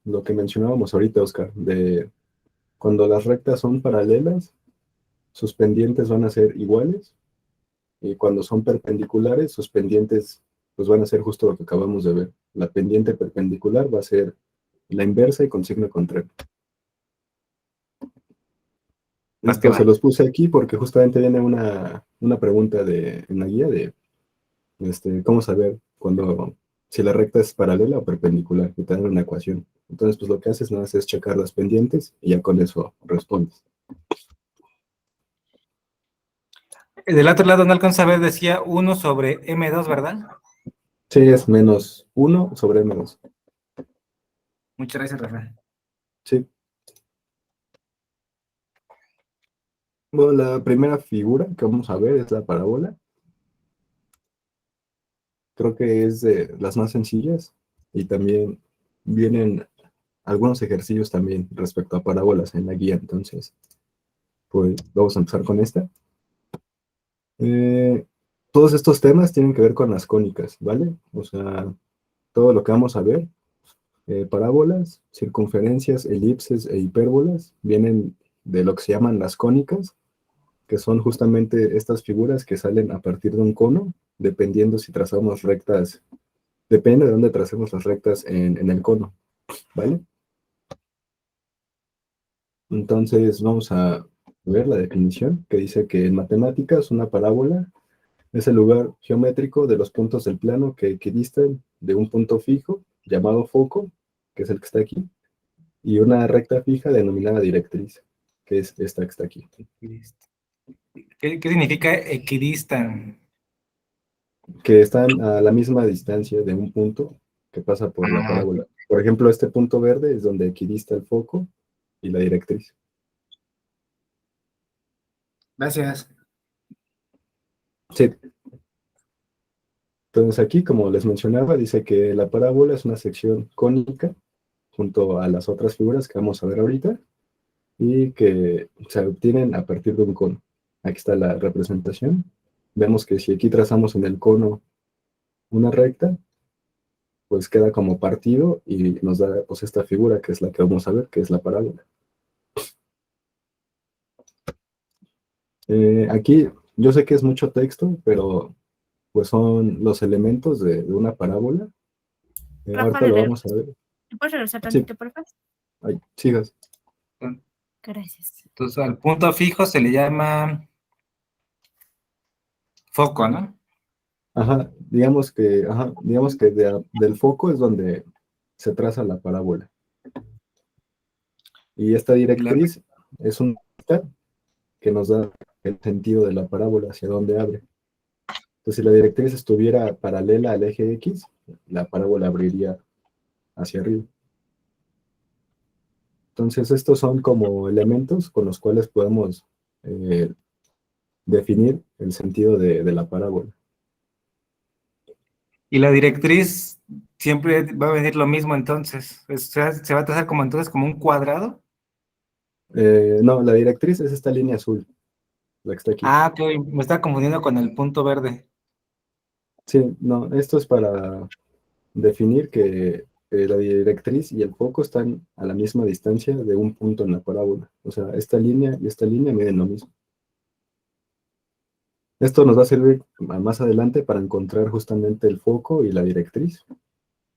lo que mencionábamos ahorita, Oscar, de cuando las rectas son paralelas, sus pendientes van a ser iguales, y cuando son perpendiculares, sus pendientes pues van a ser justo lo que acabamos de ver. La pendiente perpendicular va a ser la inversa y con signo contrario. Más que Entonces va. los puse aquí porque justamente viene una pregunta en la guía de cómo saber si la recta es paralela o perpendicular, y te dan una ecuación. Entonces, pues lo que haces nada más es checar las pendientes y ya con eso respondes. Del otro lado no alcanza a ver, decía 1/m2, ¿verdad? Sí, es menos 1/m². Muchas gracias, Rafael. Sí. Bueno, la primera figura que vamos a ver es la parábola. Creo que es de las más sencillas y también vienen algunos ejercicios también respecto a parábolas en la guía. Entonces, pues vamos a empezar con esta. Eh, Todos estos temas tienen que ver con las cónicas, ¿vale? O sea, todo lo que vamos a ver, parábolas, circunferencias, elipses e hipérbolas, vienen de lo que se llaman las cónicas, que son justamente estas figuras que salen a partir de un cono, dependiendo si trazamos rectas, depende de dónde tracemos las rectas en el cono, ¿vale? Entonces vamos a ver la definición, que dice que en matemáticas una parábola es el lugar geométrico de los puntos del plano que equidistan de un punto fijo, llamado foco, que es el que está aquí, y una recta fija denominada directriz, que es esta que está aquí. ¿Qué significa equidistan? Que están a la misma distancia de un punto que pasa por la Ah, parábola. Por ejemplo, este punto verde es donde equidista el foco y la directriz. gracias. Sí. Entonces aquí, como les mencionaba, dice que la parábola es una sección cónica junto a las otras figuras que vamos a ver ahorita y que se obtienen a partir de un cono. Aquí está la representación. Vemos que si aquí trazamos en el cono una recta, pues queda como partido y nos da pues esta figura que es la que vamos a ver, que es la parábola. Aquí yo sé que es mucho texto, pero pues son los elementos de una parábola. Rafa, Ahorita lo vamos a ver. ¿puedes regresar Sí, tantito, por favor? ahí, sigas. Gracias. Entonces, al punto fijo se le llama foco, ¿no? Digamos que del foco es donde se traza la parábola. Y esta Y la, directriz es una recta que nos da el sentido de la parábola, hacia dónde abre. Entonces, si la directriz estuviera paralela al eje X, la parábola abriría hacia arriba. Entonces, estos son como elementos con los cuales podemos eh, definir el sentido de la parábola. y la directriz siempre va a venir lo mismo entonces. Se va a trazar como entonces como un cuadrado. No, la directriz es esta línea azul, la que está aquí. Ah, ok, me está confundiendo con el punto verde. Sí, no, esto es para definir que la directriz y el foco están a la misma distancia de un punto en la parábola. O sea, esta línea y esta línea miden lo mismo. Esto nos va a servir más adelante para encontrar justamente el foco y la directriz,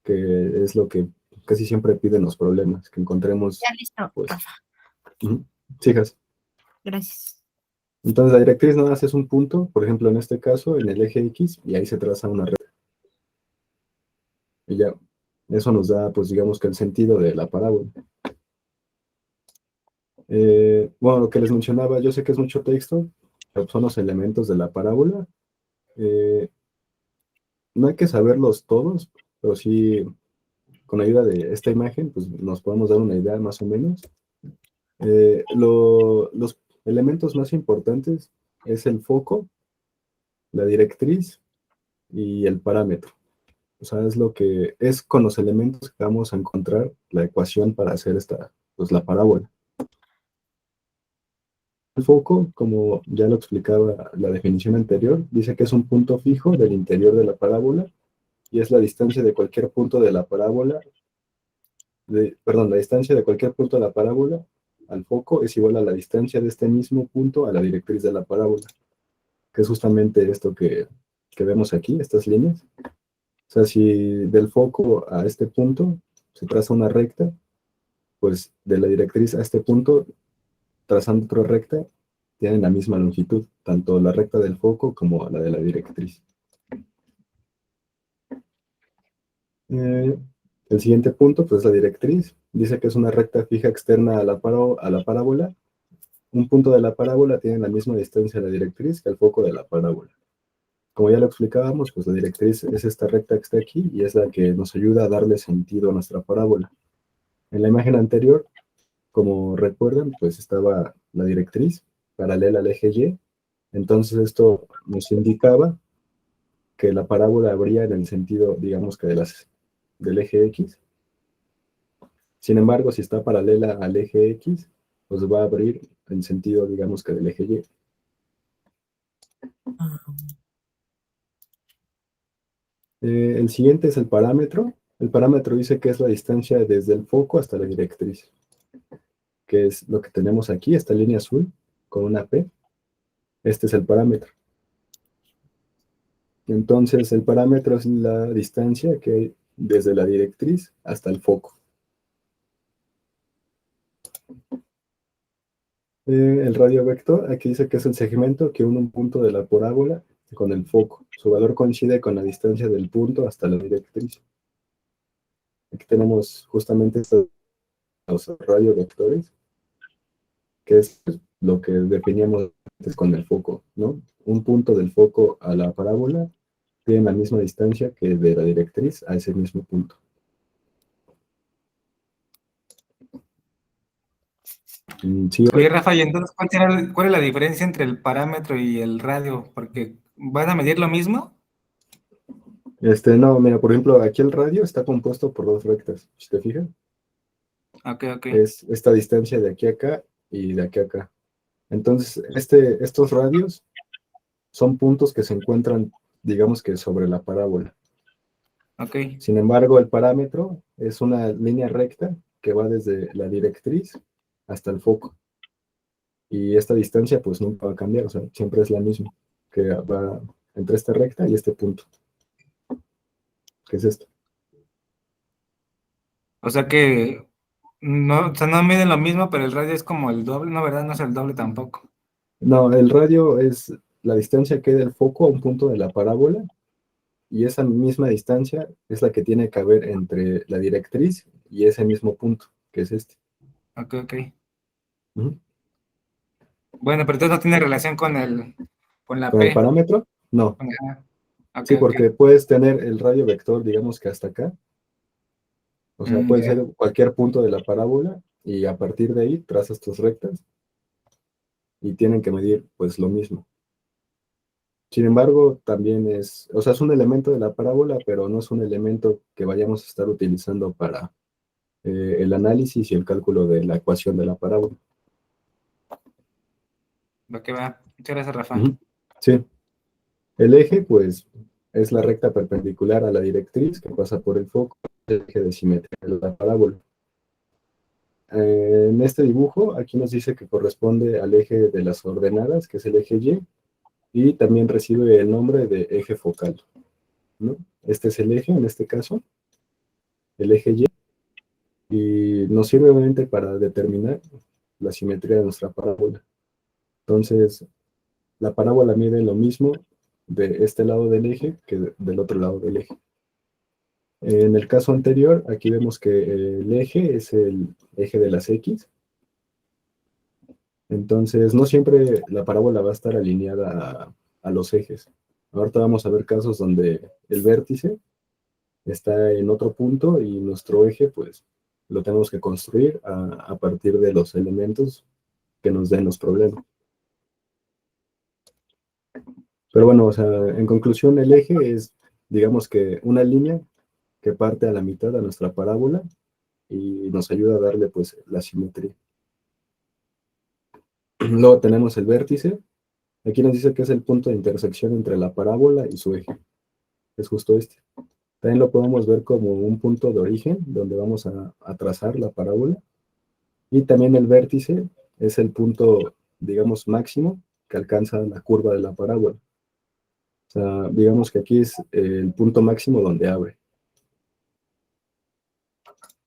que es lo que casi siempre piden los problemas, que encontremos, Ya listo, pues, Rafa. sigas. Gracias. Entonces la directriz nada más es un punto, por ejemplo, en este caso, en el eje X, y ahí se traza una recta. Y ya, eso nos da, pues, digamos que el sentido de la parábola. Bueno, lo que les mencionaba, yo sé que es mucho texto, pero son los elementos de la parábola. Eh, no hay que saberlos todos, pero sí, con ayuda de esta imagen, pues nos podemos dar una idea más o menos. Los elementos más importantes es el foco, la directriz y el parámetro. O sea, es lo que es con los elementos que vamos a encontrar la ecuación para hacer pues la parábola. El foco, como ya lo explicaba la definición anterior, dice que es un punto fijo del interior de la parábola y es la distancia de cualquier punto de la parábola perdón, la distancia de cualquier punto de la parábola al foco es igual a la distancia de este mismo punto a la directriz de la parábola, que es justamente esto que vemos aquí, estas líneas. O sea, si del foco a este punto se traza una recta, pues de la directriz a este punto, trazando otra recta, tienen la misma longitud, tanto la recta del foco como la de la directriz. El siguiente punto, pues la directriz, dice que es una recta fija externa a la parábola. Un punto de la parábola tiene la misma distancia a la directriz que el foco de la parábola. Como ya lo explicábamos, pues la directriz es esta recta que está aquí y es la que nos ayuda a darle sentido a nuestra parábola. En la imagen anterior, como recuerdan, pues estaba la directriz paralela al eje Y. Entonces esto nos indicaba que la parábola habría en el sentido, digamos que del eje X. Sin embargo, si está paralela al eje X, pues va a abrir en sentido, digamos que del eje Y. El siguiente es el parámetro. El parámetro dice que es la distancia desde el foco hasta la directriz, que es lo que tenemos aquí, esta línea azul con una P. Este es el parámetro. Entonces, el parámetro es la distancia que hay desde la directriz hasta el foco. El radio vector, aquí dice que es el segmento que une un punto de la parábola con el foco. Su valor coincide con la distancia del punto hasta la directriz. Aquí tenemos justamente estos radiovectores, que es lo que definíamos antes con el foco, ¿no? Un punto del foco a la parábola tiene la misma distancia que de la directriz a ese mismo punto. Sí, Oye, Rafa, y entonces, ¿cuál es la diferencia entre el parámetro y el radio? Porque ¿van a medir lo mismo? no, mira, por ejemplo, aquí el radio está compuesto por dos rectas, si te fijas, Ok, ok, es esta distancia de aquí a acá y de aquí a acá. Entonces, estos radios son puntos que se encuentran, digamos que sobre la parábola. ok, Sin embargo, el parámetro es una línea recta que va desde la directriz hasta el foco. Y esta distancia pues nunca va a cambiar, o sea, siempre es la misma, que va entre esta recta y este punto, que es esto. o sea que no, o sea, no miden lo mismo, pero el radio es como el doble, no, ¿verdad? No es el doble tampoco. No, el radio es la distancia que hay del foco a un punto de la parábola, y esa misma distancia es la que tiene que haber entre la directriz y ese mismo punto, que es este. Ok, ok. Ujú. Bueno, pero entonces no tiene relación con la Con el P. parámetro, no. Ajá. Ok, Sí, ok. porque puedes tener el radio vector, digamos que hasta acá, o sea, puede Ya. ser cualquier punto de la parábola, y a partir de ahí trazas tus rectas y tienen que medir pues lo mismo. Sin embargo, también o sea, es un elemento de la parábola, pero no es un elemento que vayamos a estar utilizando para el análisis y el cálculo de la ecuación de la parábola. Va que va. Muchas gracias, Rafa. Ujú. Sí, el eje, pues, es la recta perpendicular a la directriz que pasa por el foco, el eje de simetría de la parábola. En este dibujo, aquí nos dice que corresponde al eje de las ordenadas, que es el eje y también recibe el nombre de eje focal, ¿no? Este es el eje, en este caso, el eje y nos sirve obviamente para determinar la simetría de nuestra parábola. Entonces, la parábola mide lo mismo de este lado del eje que del otro lado del eje. En el caso anterior, aquí vemos que el eje es el eje de las X. Entonces, no siempre la parábola va a estar alineada a los ejes. Ahorita vamos a ver casos donde el vértice está en otro punto y nuestro eje, pues, lo tenemos que construir a partir de los elementos que nos den los problemas. Pero bueno, o sea, en conclusión, el eje es, digamos que una línea que parte a la mitad de nuestra parábola y nos ayuda a darle, pues, la simetría. Luego tenemos el vértice. Aquí nos dice que es el punto de intersección entre la parábola y su eje. Es justo este. También lo podemos ver como un punto de origen donde vamos a trazar la parábola. Y también el vértice es el punto, digamos, máximo que alcanza la curva de la parábola. O sea, digamos que aquí es el punto máximo donde abre.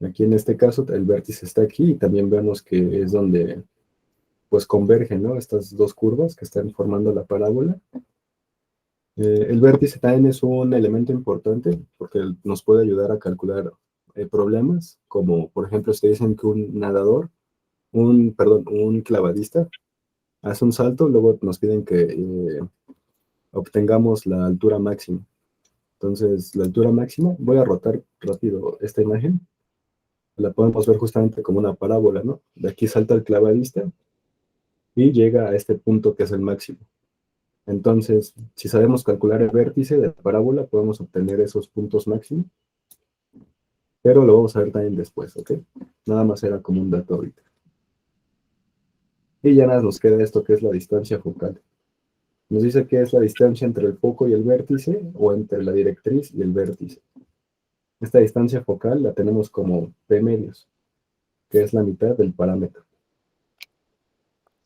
Aquí en este caso el vértice está aquí y también vemos que es donde pues convergen, ¿no? Estas dos curvas que están formando la parábola. El vértice también es un elemento importante porque nos puede ayudar a calcular problemas, como por ejemplo si te dicen que un nadador, un clavadista hace un salto, luego nos piden que obtengamos la altura máxima. Entonces, la altura máxima, voy a rotar rápido esta imagen, la podemos ver justamente como una parábola, ¿no? De aquí salta el clavadista y llega a este punto que es el máximo. Entonces, si sabemos calcular el vértice de la parábola, podemos obtener esos puntos máximos, pero lo vamos a ver también después, ¿ok? Nada más era como un dato ahorita. Y ya nada nos queda esto que es la distancia focal. Nos dice que es la distancia entre el foco y el vértice, o entre la directriz y el vértice. Esta distancia focal la tenemos como P medios, que es la mitad del parámetro.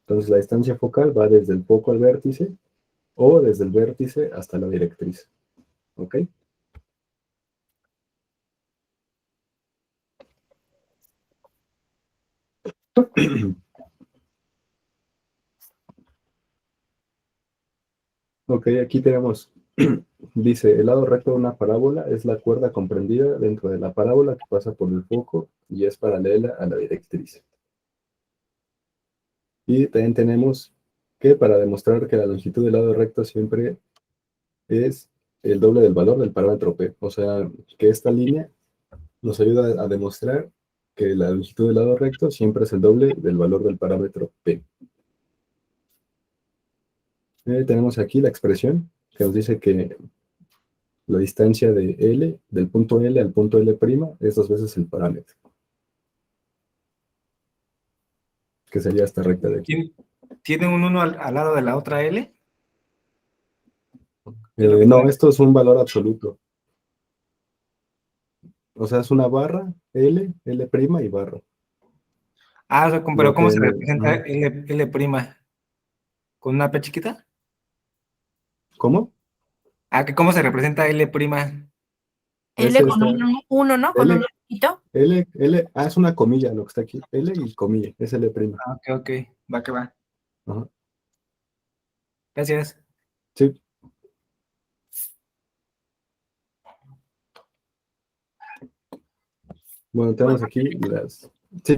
Entonces la distancia focal va desde el foco al vértice, o desde el vértice hasta la directriz. ¿Ok? Ok, aquí tenemos, dice, el lado recto de una parábola es la cuerda comprendida dentro de la parábola que pasa por el foco y es paralela a la directriz. Y también tenemos que para demostrar que la longitud del lado recto siempre es el doble del valor del parámetro P. O sea, que esta línea nos ayuda a demostrar que la longitud del lado recto siempre es el doble del valor del parámetro P. Tenemos aquí la expresión que nos dice que la distancia de L, del punto L al punto L', es 2 veces el parámetro, que sería esta recta de aquí. ¿Tiene un 1 al lado de la otra L? ¿Qué es lo que No, tiene? esto es un valor absoluto. O sea, es una barra, L, L' y barra. Ah, o sea, pero Lo ¿cómo que se representa L prima? ¿Con una P chiquita? ¿Cómo? Ah, que ¿cómo se representa L prima? Es L con esta, un 1, ¿no? Con un L, poquito. es una comilla lo que está aquí. L y comilla, es L'. Ah, ok, ok, va que va. Ajá. Gracias. Sí. Bueno, tenemos aquí las... Sí.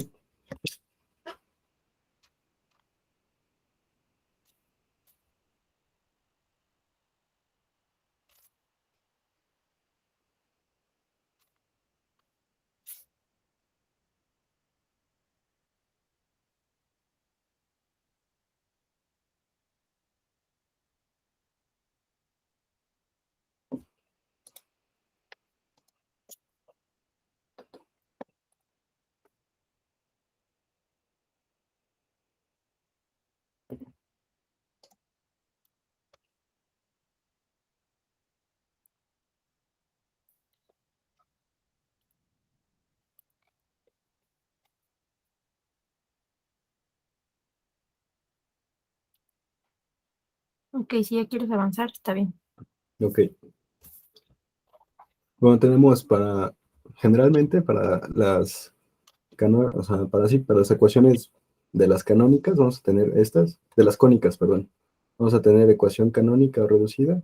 Ok, si ya quieres avanzar, está bien. Ok. Bueno, tenemos generalmente para las, o sea, para las ecuaciones de las canónicas, vamos a tener estas, de las cónicas, perdón. Vamos a tener ecuación canónica o reducida,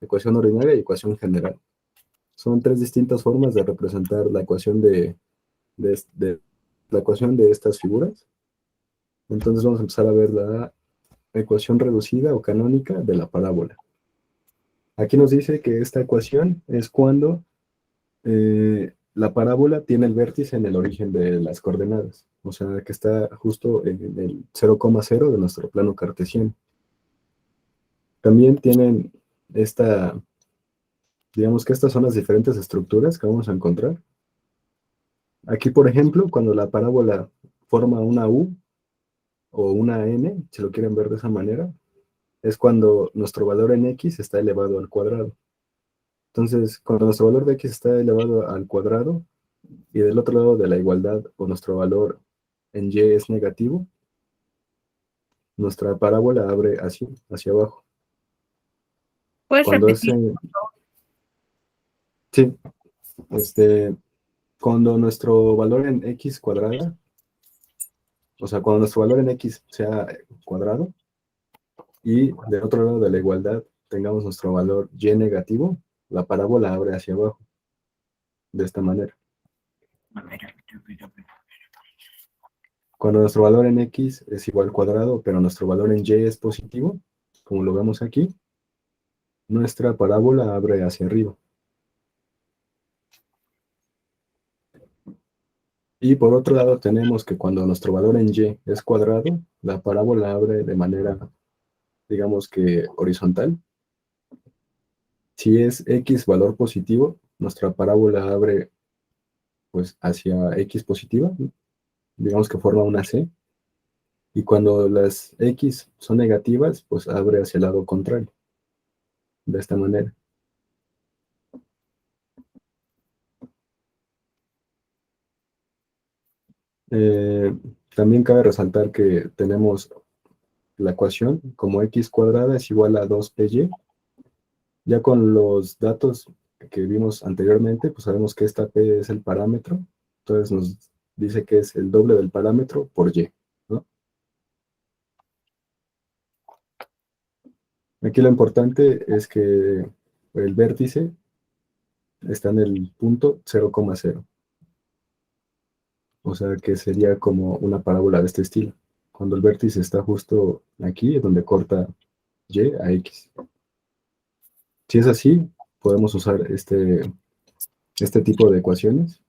ecuación ordinaria y ecuación general. Son 3 distintas formas de representar la ecuación la ecuación de estas figuras. Entonces vamos a empezar a ver la ecuación reducida o canónica de la parábola. Aquí nos dice que esta ecuación es cuando la parábola tiene el vértice en el origen de las coordenadas, o sea, que está justo en el 0,0 de nuestro plano cartesiano. También tienen digamos que estas son las diferentes estructuras que vamos a encontrar. Aquí, por ejemplo, cuando la parábola forma una U o una N, si lo quieren ver de esa manera, es cuando nuestro valor en X está elevado al cuadrado. Entonces, cuando nuestro valor de x está elevado al cuadrado y del otro lado de la igualdad o nuestro valor en y es negativo, nuestra parábola abre así, hacia abajo. ¿Puedes Cuando es repetir? sí, cuando nuestro valor en x cuadrada, o sea, cuando nuestro valor en x sea cuadrado y del otro lado de la igualdad tengamos nuestro valor y negativo, la parábola abre hacia abajo, de esta manera. Cuando nuestro valor en x es igual al cuadrado, pero nuestro valor en y es positivo, como lo vemos aquí, nuestra parábola abre hacia arriba. Y por otro lado tenemos que cuando nuestro valor en y es cuadrado, la parábola abre de manera, digamos que horizontal. Si es x valor positivo, nuestra parábola abre pues hacia x positiva, digamos que forma una C. Y cuando las x son negativas, pues abre hacia el lado contrario, de esta manera. Eh, También cabe resaltar que tenemos la ecuación como x cuadrada es igual a 2py. Ya con los datos que vimos anteriormente, pues sabemos que esta p es el parámetro. Entonces nos dice que es el doble del parámetro por y, ¿no? Aquí lo importante es que el vértice está en el punto 0,0. O sea que sería como una parábola de este estilo. Cuando el vértice está justo aquí, es donde corta y a x. Si es así, podemos usar este tipo de ecuaciones.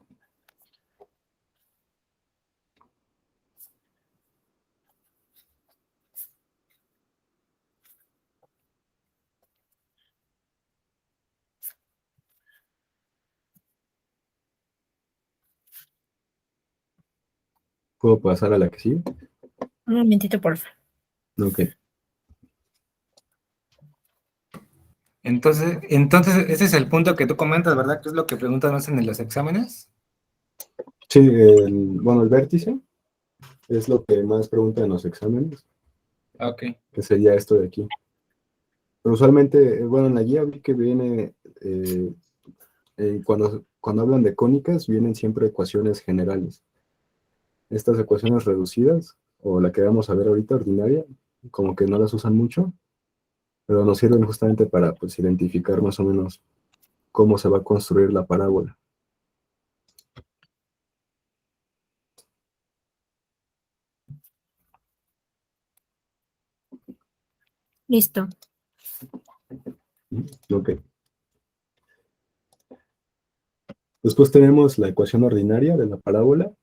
¿Puedo pasar a la que sigue? Un momentito, por favor. Ok. Entonces, ese es el punto que tú comentas, ¿verdad? Que es lo que preguntan más en los exámenes. Sí, bueno, el vértice es lo que más preguntan en los exámenes, Ok. que sería esto de aquí. Pero usualmente, bueno, en la guía vi que viene, cuando hablan de cónicas, vienen siempre ecuaciones generales. Estas ecuaciones reducidas, o la que vamos a ver ahorita, ordinaria, como que no las usan mucho, pero nos sirven justamente para pues, identificar más o menos cómo se va a construir la parábola. Listo. Ok. Después tenemos la ecuación ordinaria de la parábola.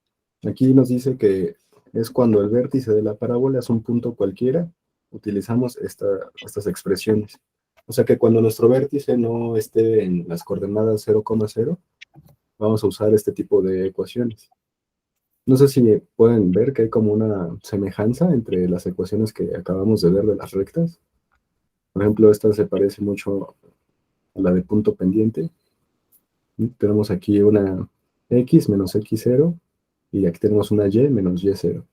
Aquí nos dice que es cuando el vértice de la parábola es un punto cualquiera, utilizamos estas expresiones. O sea que cuando nuestro vértice no esté en las coordenadas 0,0, vamos a usar este tipo de ecuaciones. No sé si pueden ver que hay como una semejanza entre las ecuaciones que acabamos de ver de las rectas. Por ejemplo, esta se parece mucho a la de punto pendiente. Tenemos aquí una x menos x0 y aquí tenemos una y menos y0.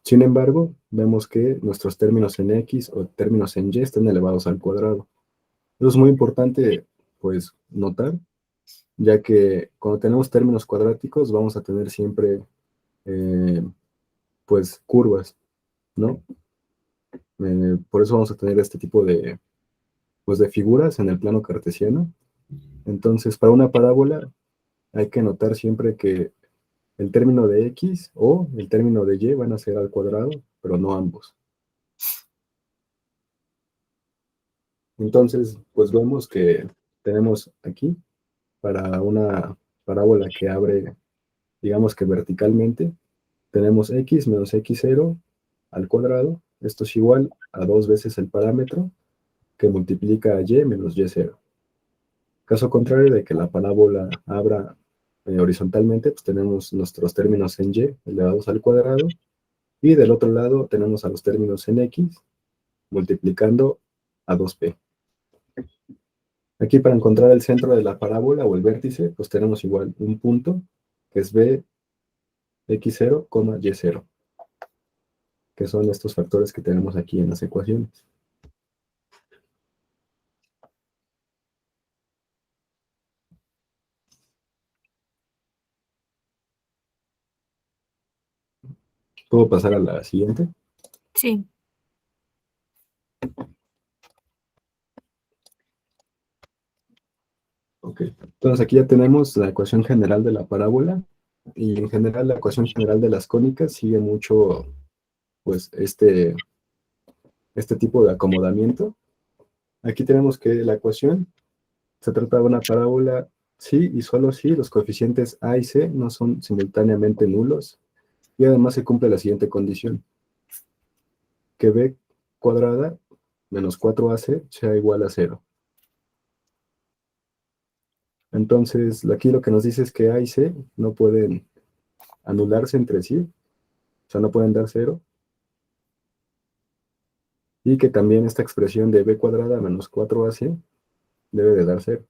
Sin embargo, vemos que nuestros términos en x o términos en y están elevados al cuadrado. Eso es muy importante, pues, notar, ya que cuando tenemos términos cuadráticos vamos a tener siempre, pues, curvas, ¿no? Por eso vamos a tener este tipo de, pues, de figuras en el plano cartesiano. Entonces, para una parábola hay que notar siempre que el término de x o el término de y van a ser al cuadrado, pero no ambos. Entonces, pues vemos que tenemos aquí para una parábola que abre, digamos que verticalmente, tenemos x menos x0 al cuadrado. Esto es igual a 2 veces el parámetro que multiplica a y menos y0. Caso contrario de que la parábola abra horizontalmente, pues tenemos nuestros términos en y elevados al cuadrado y del otro lado tenemos a los términos en x multiplicando a 2p. Aquí para encontrar el centro de la parábola o el vértice, pues tenemos igual un punto, que es b x0, y0, que son estos factores que tenemos aquí en las ecuaciones. ¿Puedo pasar a la siguiente? Sí. Ok, entonces aquí ya tenemos la ecuación general de la parábola, y en general la ecuación general de las cónicas sigue mucho, pues, este tipo de acomodamiento. Aquí tenemos que la ecuación se trata de una parábola si y solo si los coeficientes a y c no son simultáneamente nulos, y además se cumple la siguiente condición, que b cuadrada menos 4ac sea igual a 0. Entonces, aquí lo que nos dice es que a y c no pueden anularse entre sí, o sea, no pueden dar 0, y que también esta expresión de b cuadrada menos 4ac debe de dar 0.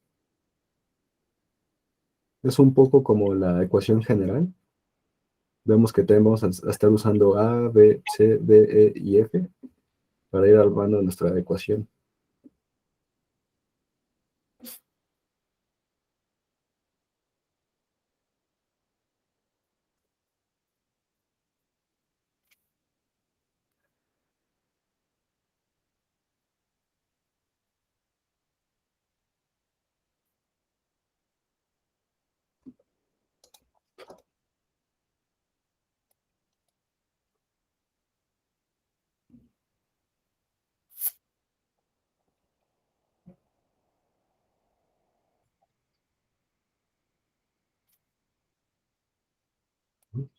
Es un poco como la ecuación general. Vemos que tenemos a estar usando a, b, c, d, e y f para ir armando nuestra ecuación.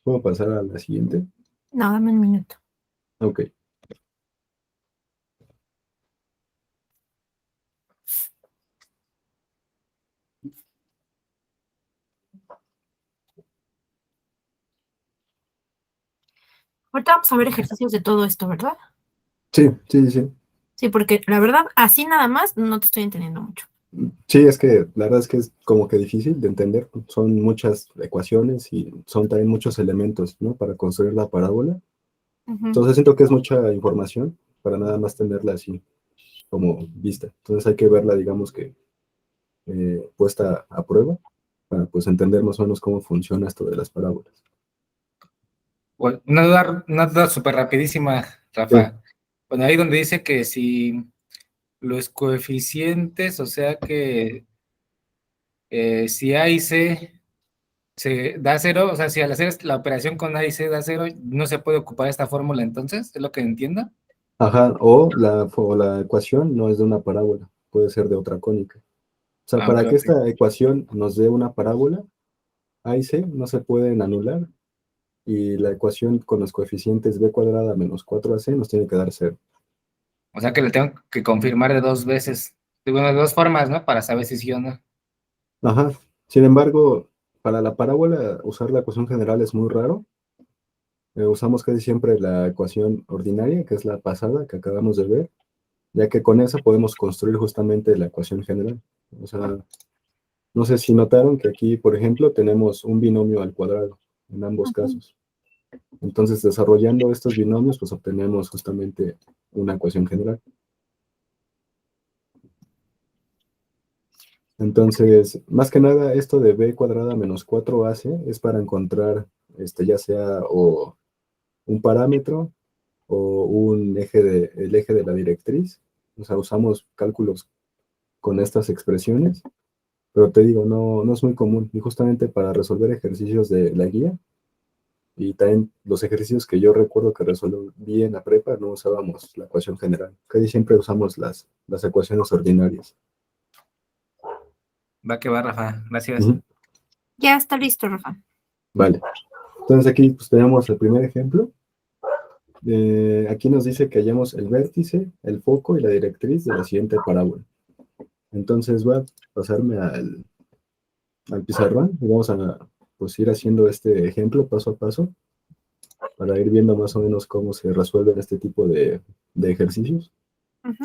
¿Puedo pasar a la siguiente? No, dame un minuto. Ok. Ahorita vamos a ver ejercicios de todo esto, ¿verdad? Sí, sí, sí, sí. Sí, porque la verdad, así nada más no te estoy entendiendo mucho. Sí, es que la verdad es que es como que difícil de entender. Son muchas ecuaciones y son también muchos elementos, ¿no? Para construir la parábola. Ujú. Entonces siento que es mucha información para nada más tenerla así como vista. Entonces hay que verla, digamos que puesta a prueba para pues entender más o menos cómo funciona esto de las parábolas. Bueno, una duda súper rapidísima, Sí. Rafa. Bueno, ahí donde dice que si los coeficientes, o sea que si A y C se da 0, o sea, si al hacer la operación con A y C da 0, no se puede ocupar esta fórmula entonces, ¿es lo que entiendo? Ajá, o la ecuación no es de una parábola, puede ser de otra cónica. O sea, Ah, ok, para que ok. esta ecuación nos dé una parábola, A y C no se pueden anular, y la ecuación con los coeficientes b cuadrada menos 4ac nos tiene que dar 0. O sea que le tengo que confirmar de dos veces, bueno, de dos formas, ¿no? Para saber si sí o no. Ajá. Sin embargo, para la parábola usar la ecuación general es muy raro. Usamos casi siempre la ecuación ordinaria, que es la pasada que acabamos de ver, ya que con esa podemos construir justamente la ecuación general. O sea, no sé si notaron que aquí, por ejemplo, tenemos un binomio al cuadrado en ambos Ujú. casos. Entonces, desarrollando estos binomios, pues obtenemos justamente una ecuación general. Entonces, más que nada, esto de b cuadrada menos 4ac es para encontrar, ya sea o un parámetro o el eje de la directriz. O sea, usamos cálculos con estas expresiones, pero te digo, no es muy común. Y justamente para resolver ejercicios de la guía, y también los ejercicios que yo recuerdo que resolví en la prepa, no usábamos la ecuación general. Casi siempre usamos las ecuaciones ordinarias. Va que va, Rafa, gracias. Ujú. Ya está listo, Rafa. Vale. Entonces aquí pues, tenemos el primer ejemplo. Aquí nos dice que hallamos el vértice, el foco y la directriz de la siguiente parábola. Entonces voy a pasarme al pizarrón y vamos a pues, ir haciendo este ejemplo paso a paso para ir viendo más o menos cómo se resuelven este tipo de ejercicios. Ujú.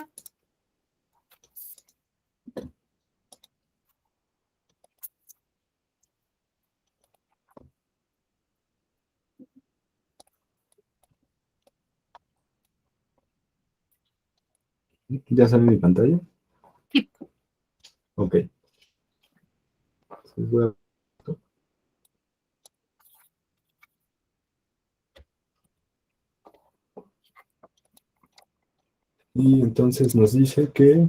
¿Ya sale mi pantalla? Sí. Ok. Entonces voy a- Y entonces nos dice que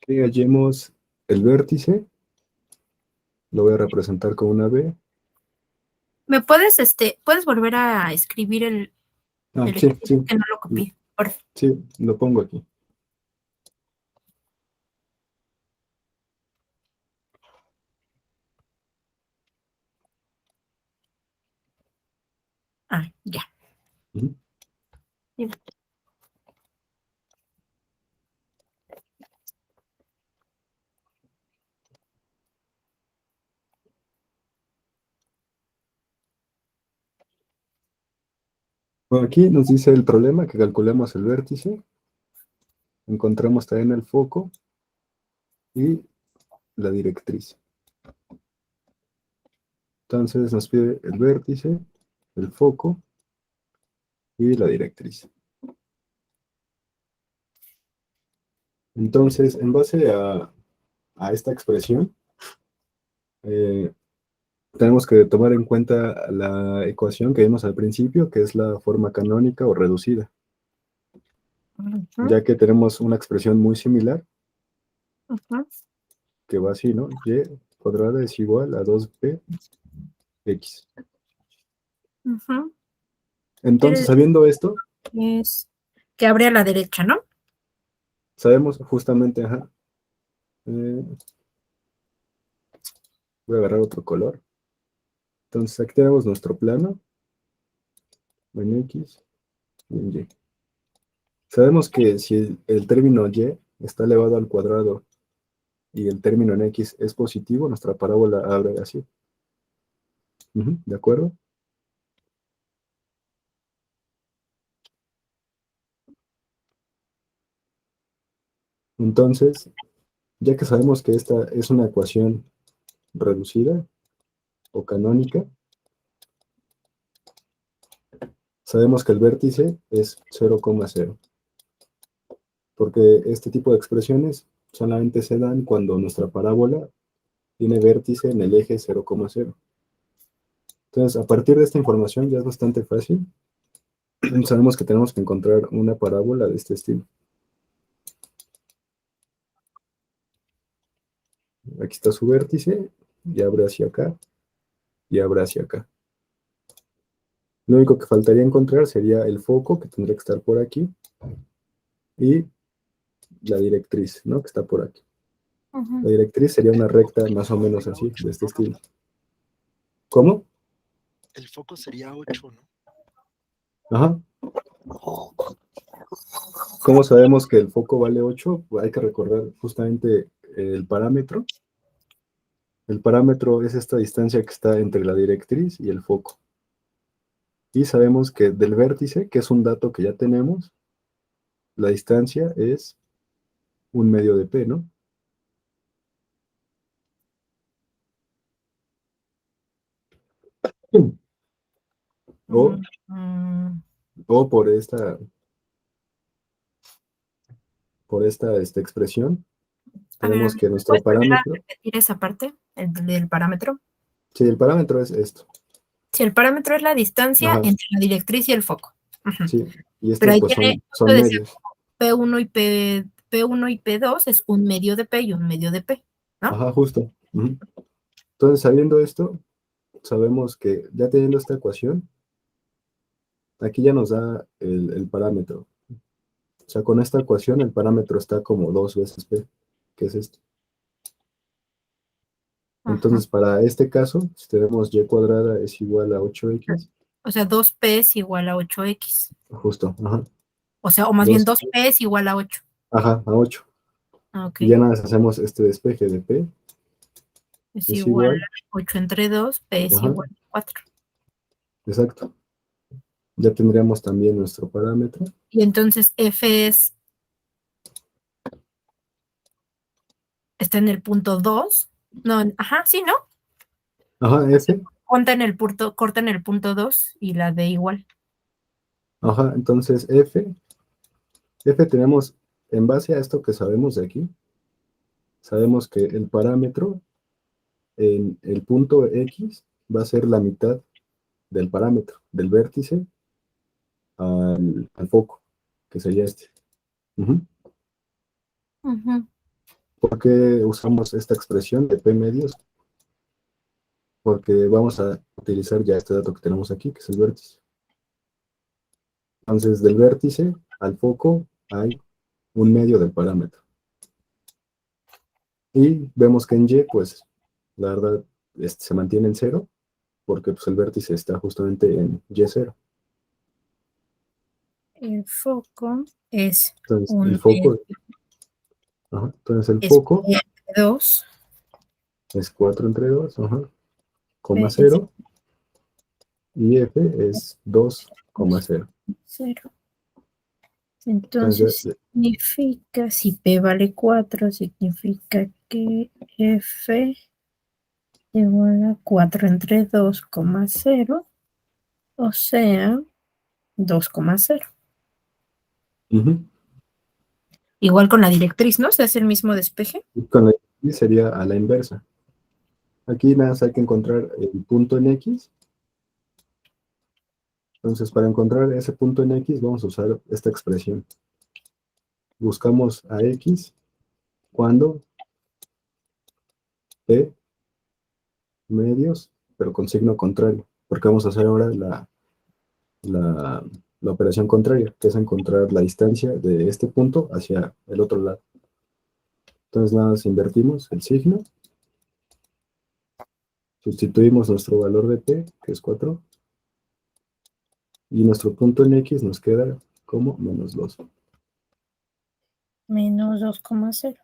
hallemos el vértice. Lo voy a representar con una B. ¿Me puedes volver a escribir Ah, el sí, ejercicio sí. que no lo copié? Por favor. Sí, lo pongo aquí. Ah, ya. Ujú. Dime. Bueno, aquí nos dice el problema que calculemos el vértice, encontramos también el foco y la directriz. Entonces nos pide el vértice, el foco y la directriz. Entonces, en base a esta expresión, eh, tenemos que tomar en cuenta la ecuación que vimos al principio, que es la forma canónica o reducida, Ujú, ya que tenemos una expresión muy similar, ujú, que va así, ¿no? Y cuadrada es igual a 2bx. ujú. Entonces, Quiere sabiendo esto, decir que abre a la derecha, ¿no? sabemos justamente, ajá, eh, voy a agarrar otro color. Entonces, aquí tenemos nuestro plano en X y en Y. Sabemos que si el término Y está elevado al cuadrado y el término en X es positivo, nuestra parábola abre así. Ujú, ¿de acuerdo? Entonces, ya que sabemos que esta es una ecuación reducida o canónica, sabemos que el vértice es 0,0, porque este tipo de expresiones solamente se dan cuando nuestra parábola tiene vértice en el eje 0,0. Entonces, a partir de esta información ya es bastante fácil. Sabemos que tenemos que encontrar una parábola de este estilo. Aquí está su vértice, y abre hacia acá, y abre hacia acá. Lo único que faltaría encontrar sería el foco, que tendría que estar por aquí, y la directriz, ¿no? Que está por aquí. La Ujú. directriz sería una recta más o menos así, de este estilo. ¿Cómo? El foco sería 8, ¿no? Ajá. ¿Cómo sabemos que el foco vale 8? Pues hay que recordar justamente el parámetro. El parámetro es esta distancia que está entre la directriz y el foco. Y sabemos que del vértice, que es un dato que ya tenemos, la distancia es 1/2 de P, ¿no? O, Mm, o por esta expresión, a ver, tenemos que nuestro ¿puedes volver a parámetro, repetir esa parte, el del parámetro? sí, el parámetro es esto. Si el parámetro es la distancia Ajá, entre la directriz y el foco. Ujú. sí. Y Pero estos ahí pues tiene, justo son decía medios. P1 y P1 y P2 es un medio de P y un medio de P, ¿no? Ajá, justo. Ujú. Entonces, sabiendo esto, sabemos que ya teniendo esta ecuación, aquí ya nos da el parámetro. O sea, con esta ecuación el parámetro está como 2 veces P, que es esto. Ajá. Entonces, para este caso, si tenemos y cuadrada es igual a 8x, O sea, 2P es igual a 8X. justo, ajá, O sea, o más bien 2, 2P es igual a 8. ajá, a 8. Ah, ok. Y ya nada más hacemos este despeje de P, Es es igual igual, a 8 entre 2, P es ajá, igual a 4. exacto. Ya tendríamos también nuestro parámetro. Y entonces F está en el punto 2. No, ajá, sí, ¿no? Ajá, F, Corta en el punto 2 y la D igual. Ajá, entonces F tenemos, en base a esto que sabemos de aquí, sabemos que el parámetro en el punto X va a ser la mitad del parámetro, del vértice al foco, que sería este. Ujú. Ujú. ¿Por qué usamos esta expresión de P medios? Porque vamos a utilizar ya este dato que tenemos aquí, que es el vértice. Entonces, del vértice al foco hay un medio del parámetro. Y vemos que en Y, pues, la verdad, se mantiene en cero, porque pues, el vértice está justamente en Y0. El foco es Entonces, el un foco, ajá, entonces el es foco P2, es 4 entre 2, ajá, coma P es 0, y F es 2,0. 0. Entonces, Entonces significa, si P vale 4, significa que F igual a 4 entre 2,0, o sea, 2,0. ujú, Igual con la directriz, ¿no? Se hace el mismo despeje. y con la y sería a la inversa. Aquí nada más hay que encontrar el punto en X. Entonces, para encontrar ese punto en X, vamos a usar esta expresión. Buscamos a X cuando P medios, pero con signo contrario, porque vamos a hacer ahora la, la operación contraria, que es encontrar la distancia de este punto hacia el otro lado. Entonces, nada más invertimos el signo, sustituimos nuestro valor de P, que es 4, y nuestro punto en X nos queda como -2. Menos 2,0.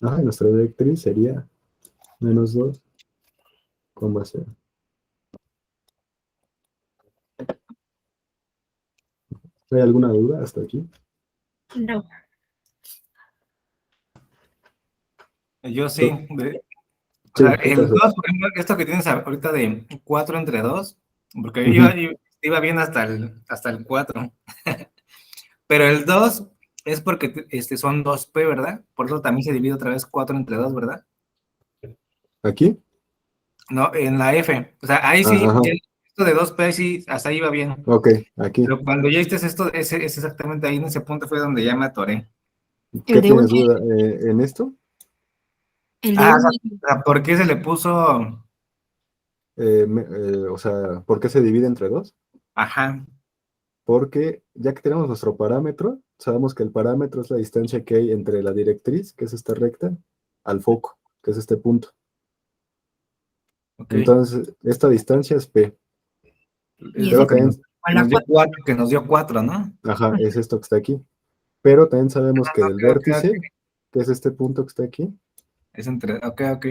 Ajá, y nuestra directriz sería -2,0. ¿Hay alguna duda hasta aquí? No. Yo sí. O Sí, sea, ¿qué el pasó? 2, por ejemplo, esto que tienes ahorita de 4 entre 2, porque Ujú. iba bien hasta el 4. Pero el 2 es porque son 2P, ¿verdad? Por eso también se divide otra vez 4 entre 2, ¿verdad? ¿Aquí? No, en la F. O sea, ahí Ah, sí, ajá, ya esto de 2P, sí, hasta ahí va bien. ok, aquí. Pero cuando ya hiciste esto, es exactamente ahí en ese punto fue donde ya me atoré. El ¿Qué de un, tienes duda en esto? el de Ah, un, o sea, ¿por qué se le puso? O sea, ¿por qué se divide entre dos? Ajá, Porque ya que tenemos nuestro parámetro, sabemos que el parámetro es la distancia que hay entre la directriz, que es esta recta, al foco, que es este punto. ok. Entonces, esta distancia es P. y Es ese Pero lo que también, a la nos dio 4. 4, que nos dio 4, ¿no? ajá, es esto que está aquí. Pero también sabemos que del Ok, ok, vértice, ok. que es este punto que está aquí, Es entre, ok, ok.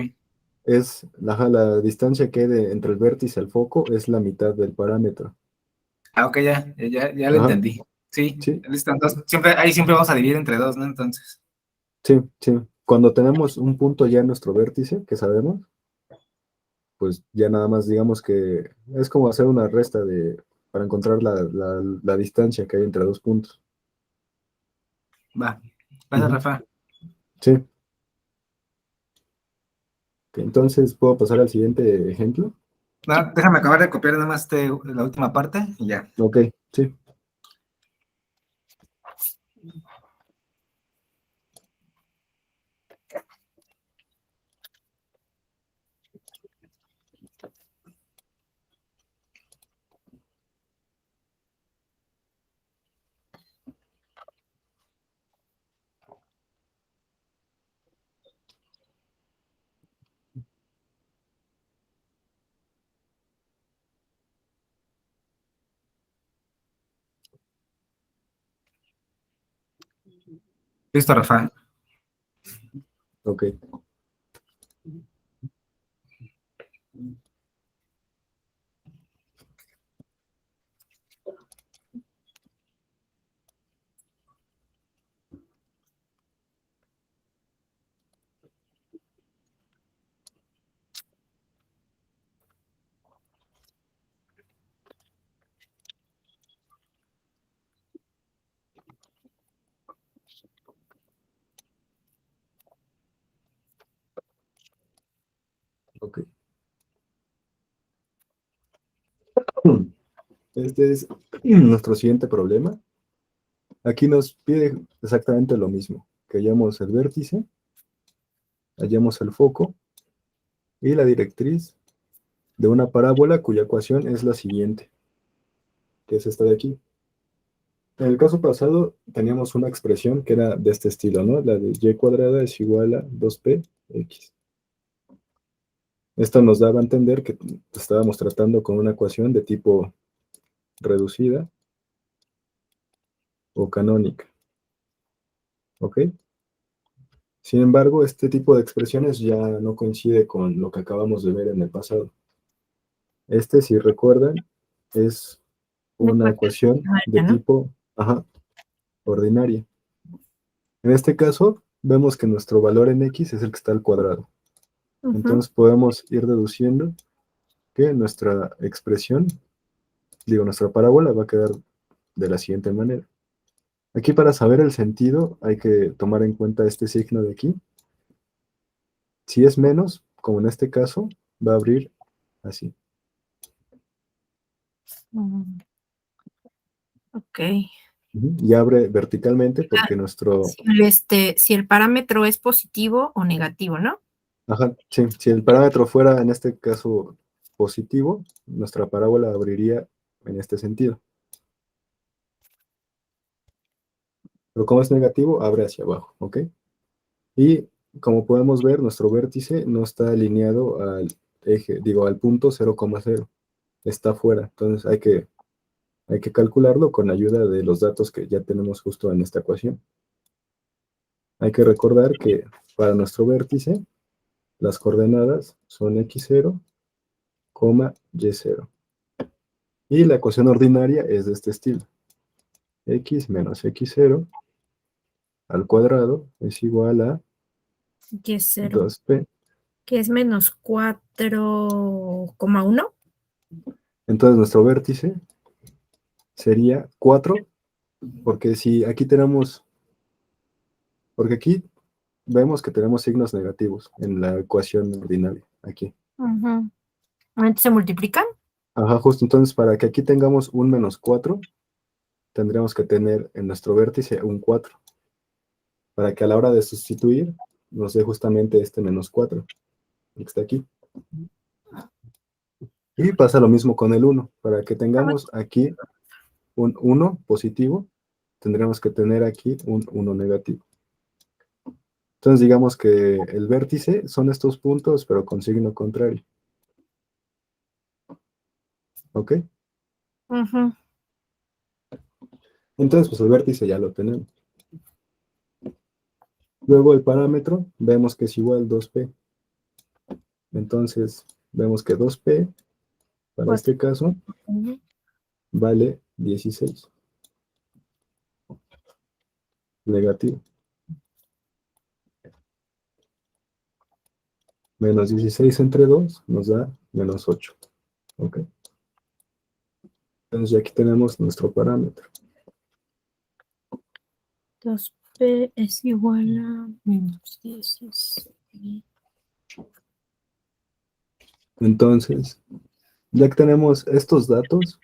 es la distancia que hay entre el vértice al foco, es la mitad del parámetro. Ah, ok, ya lo Ajá, entendí. Sí, sí, listo. Entonces, ahí siempre vamos a dividir entre 2, ¿no? Entonces, sí, sí. Cuando tenemos un punto ya en nuestro vértice, que sabemos, pues ya nada más digamos que es como hacer una resta para encontrar la distancia que hay entre dos puntos. va. Gracias, Ujú. Rafa. Sí, ok, entonces puedo pasar al siguiente ejemplo. No, déjame acabar de copiar nada más la última parte y ya. Ok, sí, Listo, Rafa. ok. Ok. Este es nuestro siguiente problema. Aquí nos pide exactamente lo mismo, que hallemos el vértice, hallemos el foco y la directriz de una parábola cuya ecuación es la siguiente, que es esta de aquí. En el caso pasado teníamos una expresión que era de este estilo, ¿no? La de y cuadrada es igual a 2px. Esto nos daba a entender que estábamos tratando con una ecuación de tipo reducida o canónica. ¿Ok? Sin embargo, este tipo de expresiones ya no coincide con lo que acabamos de ver en el pasado. Este, si recuerdan, es una ecuación de ¿no? tipo ordinaria. En este caso, vemos que nuestro valor en x es el que está al cuadrado. Ujú. Entonces podemos ir deduciendo que nuestra expresión, nuestra parábola va a quedar de la siguiente manera. Aquí para saber el sentido hay que tomar en cuenta este signo de aquí. Si es menos, como en este caso, va a abrir así. Mm. Ok. Y abre verticalmente porque nuestro... Si el parámetro es positivo o negativo, ¿no? Ajá, sí, si el parámetro fuera en este caso positivo, nuestra parábola abriría en este sentido. Pero como es negativo, abre hacia abajo, ¿ok? Y como podemos ver, nuestro vértice no está alineado al eje, al punto 0,0. Está fuera. Entonces hay que calcularlo con ayuda de los datos que ya tenemos justo en esta ecuación. Hay que recordar que para nuestro vértice, las coordenadas son x0, y0. Y la ecuación ordinaria es de este estilo. X menos x0 al cuadrado es igual a Y es 0, 2p. que es menos 4,1. Entonces nuestro vértice sería 4, porque si aquí tenemos, porque aquí vemos que tenemos signos negativos en la ecuación ordinaria, aquí. Ujú. Entonces se multiplican. Ajá, justo. Entonces, para que aquí tengamos un menos 4, tendríamos que tener en nuestro vértice un 4, para que a la hora de sustituir nos dé justamente este menos 4, que está aquí. Y pasa lo mismo con el 1. Para que tengamos aquí un 1 positivo, tendríamos que tener aquí un 1 negativo. Entonces digamos que el vértice son estos puntos, pero con signo contrario. ¿Ok? Ujú. Entonces, pues el vértice ya lo tenemos. Luego el parámetro, vemos que es igual a 2p. Entonces, vemos que 2p, para este caso, Ujú. vale 16. Negativo. Menos 16 entre 2 nos da menos 8. ¿Ok? Entonces ya aquí tenemos nuestro parámetro. 2p es igual a menos 16. Entonces, ya que tenemos estos datos,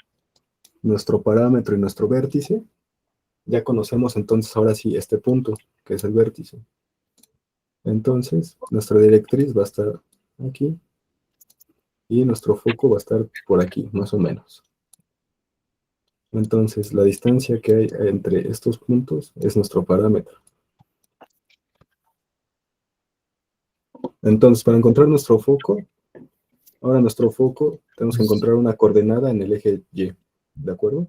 nuestro parámetro y nuestro vértice, ya conocemos entonces ahora sí este punto, que es el vértice. Entonces, nuestra directriz va a estar aquí y nuestro foco va a estar por aquí, más o menos. Entonces, la distancia que hay entre estos puntos es nuestro parámetro. Entonces, para encontrar nuestro foco, ahora nuestro foco, tenemos que encontrar una coordenada en el eje Y, ¿de acuerdo?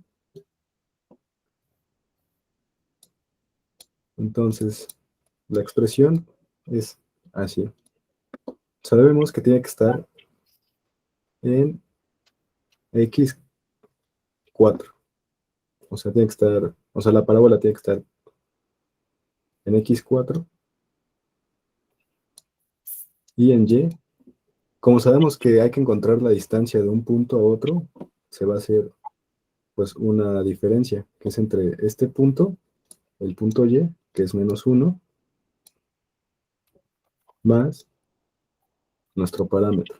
Entonces, la expresión es así. Sabemos que tiene que estar en x4. O sea, tiene que estar, o sea, la parábola tiene que estar en x4 y en y. Como sabemos que hay que encontrar la distancia de un punto a otro, se va a hacer pues una diferencia, que es entre este punto, el punto y, que es menos 1, más nuestro parámetro.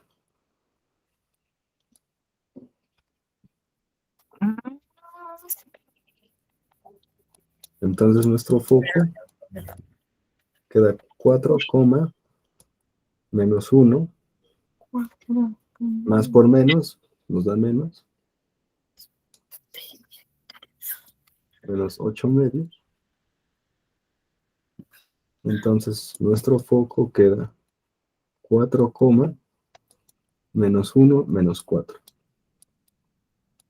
Entonces nuestro foco queda 4, menos 1, más por menos, nos da menos 8 medios. Entonces nuestro foco queda 4, menos 1, menos 4.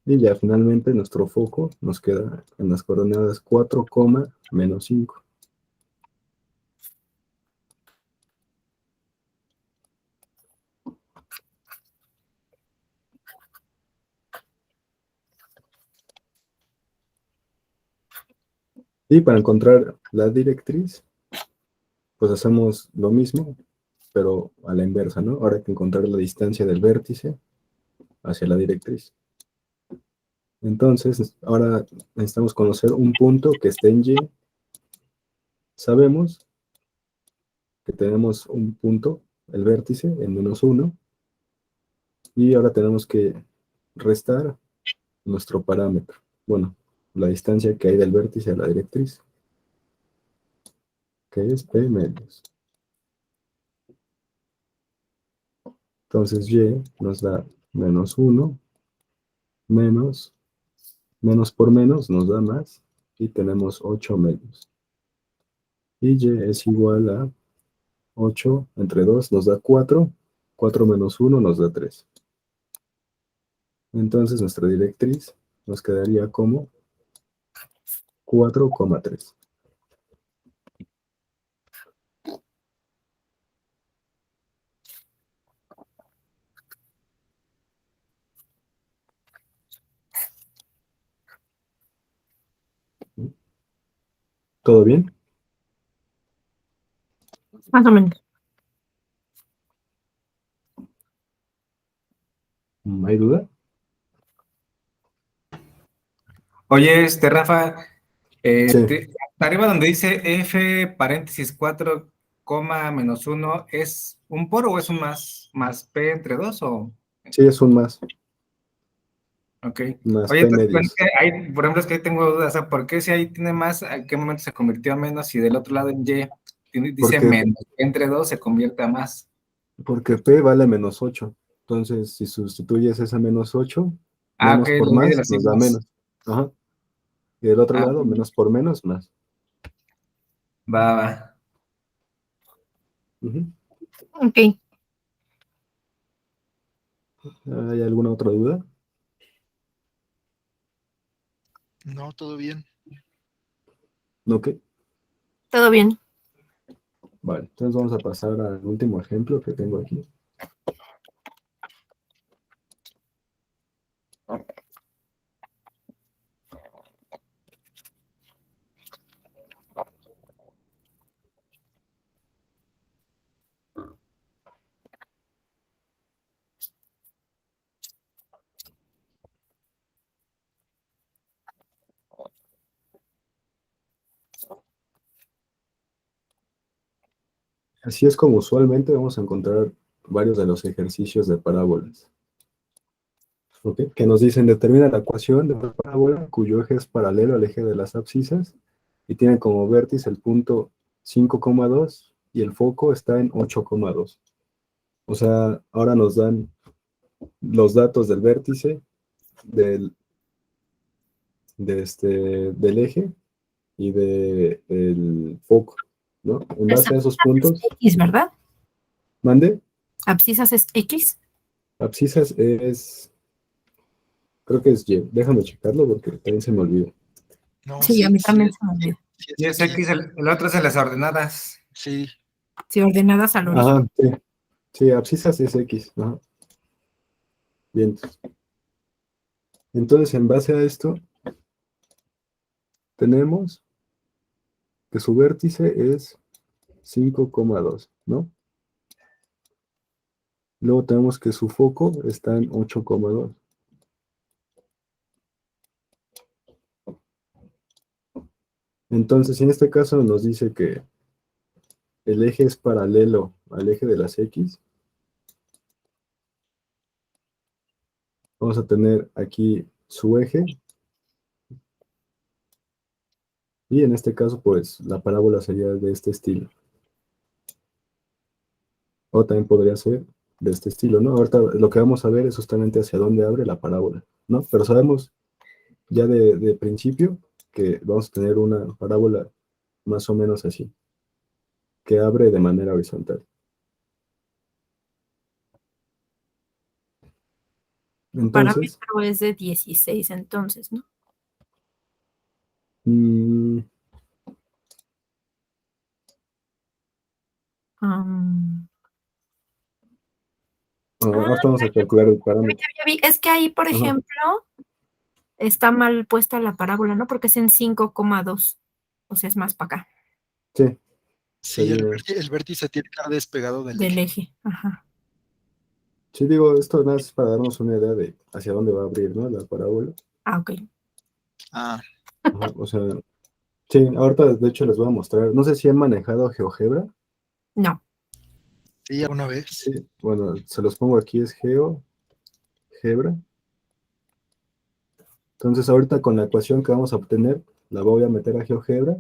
Y ya finalmente nuestro foco nos queda en las coordenadas 4, menos 5. Y para encontrar la directriz, pues hacemos lo mismo, pero a la inversa, ¿no? Ahora hay que encontrar la distancia del vértice hacia la directriz. Entonces, ahora necesitamos conocer un punto que esté en Y. Sabemos que tenemos un punto, el vértice, en menos 1, y ahora tenemos que restar nuestro parámetro. Bueno, la distancia que hay del vértice a la directriz, que es P medios. Entonces Y nos da menos 1, menos por menos nos da más, y tenemos 8 medios. Y Y es igual a 8 entre 2 nos da 4, 4 menos 1 nos da 3. Entonces nuestra directriz nos quedaría como 4,3. ¿Todo bien? Más o menos. ¿Hay duda? Oye, Rafa, Sí, arriba donde dice F paréntesis 4, menos 1, ¿es un por o es un más P entre 2? sí, es un más Ok. Oye, P entonces, bueno, medios. es que por ejemplo, es que ahí tengo dudas, o sea, ¿por qué si ahí tiene más, a qué momento se convirtió a menos y del otro lado en Y dice Porque, menos, entre 2 se convierte a más? porque P vale menos 8. Entonces, si sustituyes esa menos 8, Ah, ok, menos por lo vi de más las nos da siglas. menos. Ajá. Y del otro Ah, lado, menos por menos, más. va. Ujú. Ok. ¿Hay alguna otra duda? No, todo bien. Ok. Todo bien. Vale, entonces vamos a pasar al último ejemplo que tengo aquí. Así es como usualmente vamos a encontrar varios de los ejercicios de parábolas. ¿Ok? Que nos dicen, determina la ecuación de una parábola cuyo eje es paralelo al eje de las abscisas y tiene como vértice el punto 5,2 y el foco está en 8,2. O sea, ahora nos dan los datos del vértice, del, del eje y del foco, ¿no? En Las base a esos abscisas puntos, es X, ¿verdad? mande, Abscisas es X. abscisas es, creo que es Y, déjame checarlo porque también se me olvida. No, Sí, a mí sí, también se me olvida. sí Y es es X, X. el otro es de las ordenadas. Sí, Sí, ordenadas al origen. Ajá, sí, sí, abscisas es X, ajá. Bien, entonces en base a esto, tenemos que su vértice es 5,2, ¿no? Luego tenemos que su foco está en 8,2. Entonces, en este caso nos dice que el eje es paralelo al eje de las X. Vamos a tener aquí su eje. Y en este caso, pues, la parábola sería de este estilo. O también podría ser de este estilo, ¿no? Ahorita lo que vamos a ver es justamente hacia dónde abre la parábola, ¿no? Pero sabemos ya de principio que vamos a tener una parábola más o menos así, que abre de manera horizontal. Entonces, Parámetro es de 16 entonces, ¿no? mm, Am, ahorita vamos a calcular el parámetro. ya vi. Es que ahí, por Ajá. ejemplo, está mal puesta la parábola, ¿no? Porque es en 5,2. O sea, es más para acá, Sí, Sí, sería. el vértice tiene que estar despegado del del eje. eje. Ajá. Sí, digo, esto nada más es para darnos una idea de hacia dónde va a abrir, ¿no? La parábola. Ah, ok. Ah, Ajá, o sea, sí, ahorita de hecho les voy a mostrar. No sé si han manejado GeoGebra. No. sí, alguna vez. Sí, bueno, se los pongo aquí, es GeoGebra. Entonces ahorita con la ecuación que vamos a obtener, la voy a meter a GeoGebra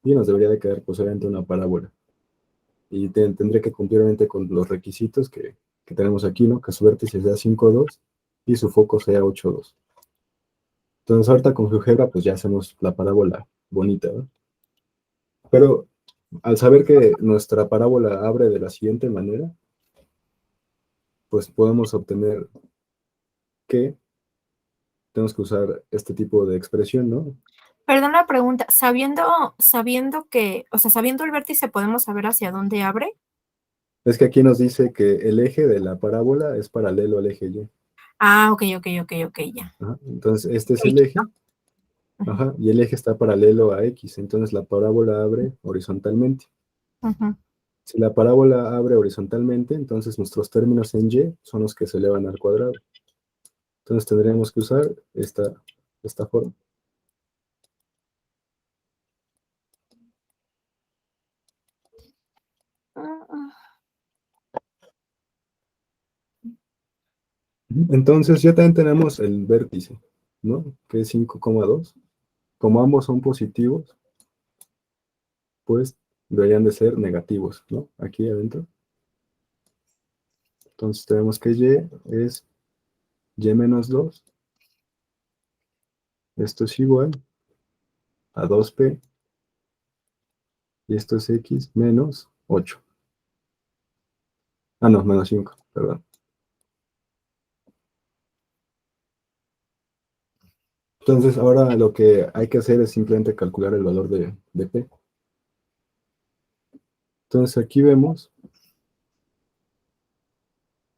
y nos debería de quedar pues obviamente una parábola. Y tendré que cumplir obviamente con los requisitos que tenemos aquí, ¿no? Que su vértice sea 5,2 y su foco sea 8,2. Entonces ahorita con GeoGebra pues ya hacemos la parábola bonita, ¿no? Pero al saber que nuestra parábola abre de la siguiente manera, pues podemos obtener que tenemos que usar este tipo de expresión, ¿no? Perdón la pregunta. Sabiendo que, o sea, sabiendo el vértice, ¿podemos saber hacia dónde abre? Es que aquí nos dice que el eje de la parábola es paralelo al eje Y. Ah, ok, ya. Ajá. Entonces, este es el eje, Ujú, ajá, y el eje está paralelo a X. Entonces, la parábola abre horizontalmente. ujú. Si la parábola abre horizontalmente, entonces nuestros términos en Y son los que se elevan al cuadrado. Entonces, tendríamos que usar esta forma. Ah, ah. Entonces, ya también tenemos el vértice, ¿no? Que es 5,2. Como ambos son positivos, pues deberían de ser negativos, ¿no? Aquí adentro. Entonces tenemos que Y es Y-2. Esto es igual a 2P. Y esto es X menos 8. Ah, no, menos 5, perdón. Entonces ahora lo que hay que hacer es simplemente calcular el valor de P. Entonces aquí vemos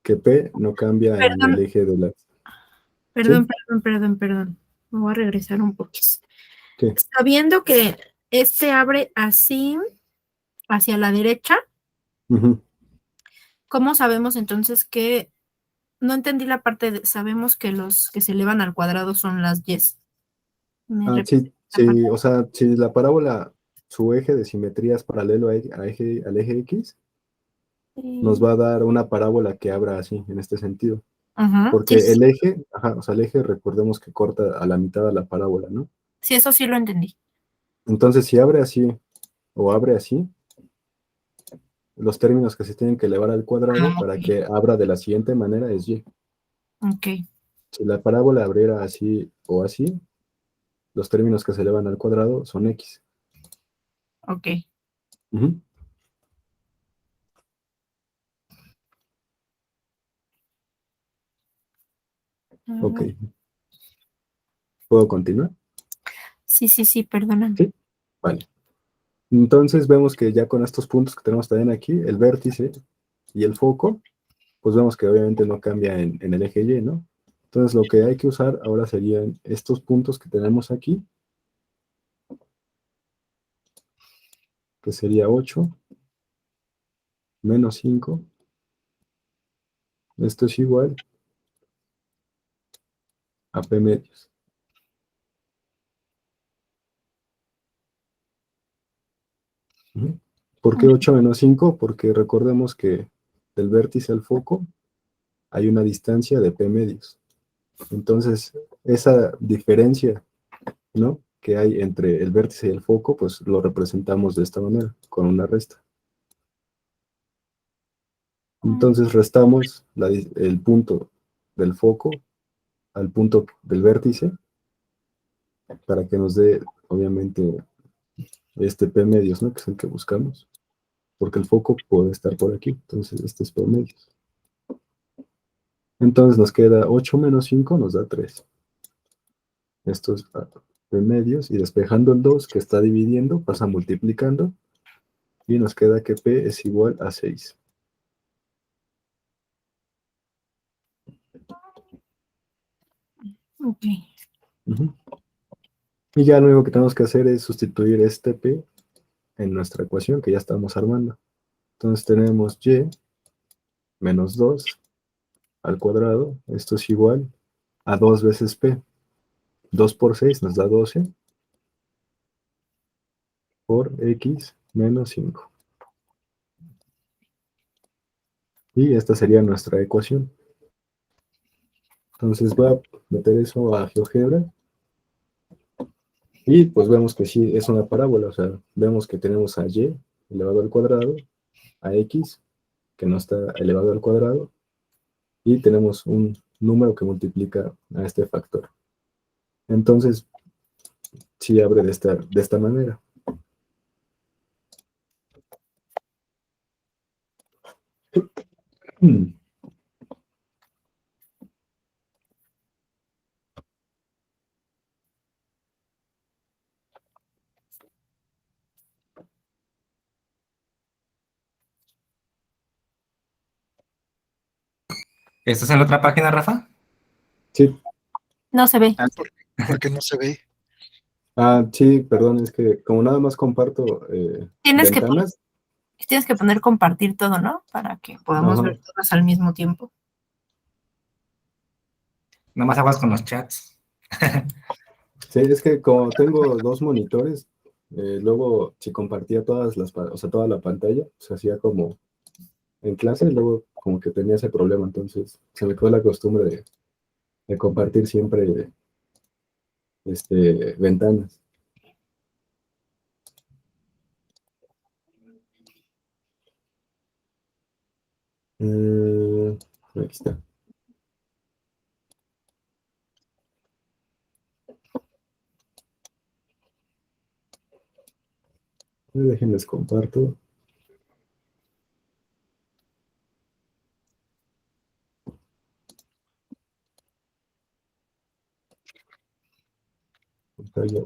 que P no cambia en el Perdón, eje de la... perdón, ¿Sí? perdón. Me voy a regresar un poquito. ¿Qué? Sabiendo que este abre así hacia la derecha, Ujú. ¿cómo sabemos entonces que, no entendí la parte de, sabemos que los que se elevan al cuadrado son las Y's? ¿Me Ah, repites sí, la parte? sí, o sea, si la parábola, su eje de simetría es paralelo al eje X, nos va a dar una parábola que abra así, en este sentido. Ajá, sí, Porque el eje, ajá, o sea, el eje, recordemos que corta a la mitad de la parábola, ¿no? sí, eso sí lo entendí. Entonces, si abre así o abre así, los términos que se tienen que elevar al cuadrado Ah, para que abra de la siguiente manera es Y. ok, Si la parábola abriera así o así, los términos que se elevan al cuadrado son X. ok. Ujú. Ok, Ah, ¿puedo continuar? sí, perdóname. Sí. Vale. Entonces vemos que ya con estos puntos que tenemos también aquí, el vértice y el foco, pues vemos que obviamente no cambia en el eje Y, ¿no? Entonces lo que hay que usar ahora serían estos puntos que tenemos aquí, que sería 8 menos 5. Esto es igual a P medios. Ujú. ¿Por qué 8 menos 5? Porque recordemos que del vértice al foco hay una distancia de P medios. Entonces, esa diferencia, ¿no?, que hay entre el vértice y el foco, pues lo representamos de esta manera, con una resta. Entonces restamos el punto del foco al punto del vértice para que nos dé, obviamente, este P medios, ¿no?, que es el que buscamos, porque el foco puede estar por aquí, entonces este es P medios. Entonces nos queda 8 menos 5 nos da 3. Esto es P medios, y despejando el 2 que está dividiendo, pasa multiplicando, y nos queda que P es igual a 6. Ok. Ujú. Y ya lo único que tenemos que hacer es sustituir este P en nuestra ecuación que ya estamos armando. Entonces tenemos y menos 2 al cuadrado. Esto es igual a 2 veces P. 2 por 6 nos da 12 por X menos 5. Y esta sería nuestra ecuación. Entonces voy a meter eso a GeoGebra. Y pues vemos que sí es una parábola. O sea, vemos que tenemos a Y elevado al cuadrado, a X que no está elevado al cuadrado, y tenemos un número que multiplica a este factor. Entonces, sí abre de esta manera. ¿Estás en la otra página, Rafa? Sí, No se ve. Ah, Porque no se ve. sí, perdón, es que como nada más comparto Tienes que, ventanas, tienes que poner compartir todo, ¿no? Para que podamos ajá, ver todas al mismo tiempo. nada más aguas con los chats. sí, es que como tengo dos monitores, luego si compartía o sea, toda la pantalla, se hacía como en clase, y luego como que tenía ese problema, entonces se me quedó la costumbre de compartir siempre ventanas. Eh, Aquí está. Déjenles comparto. Pantalla.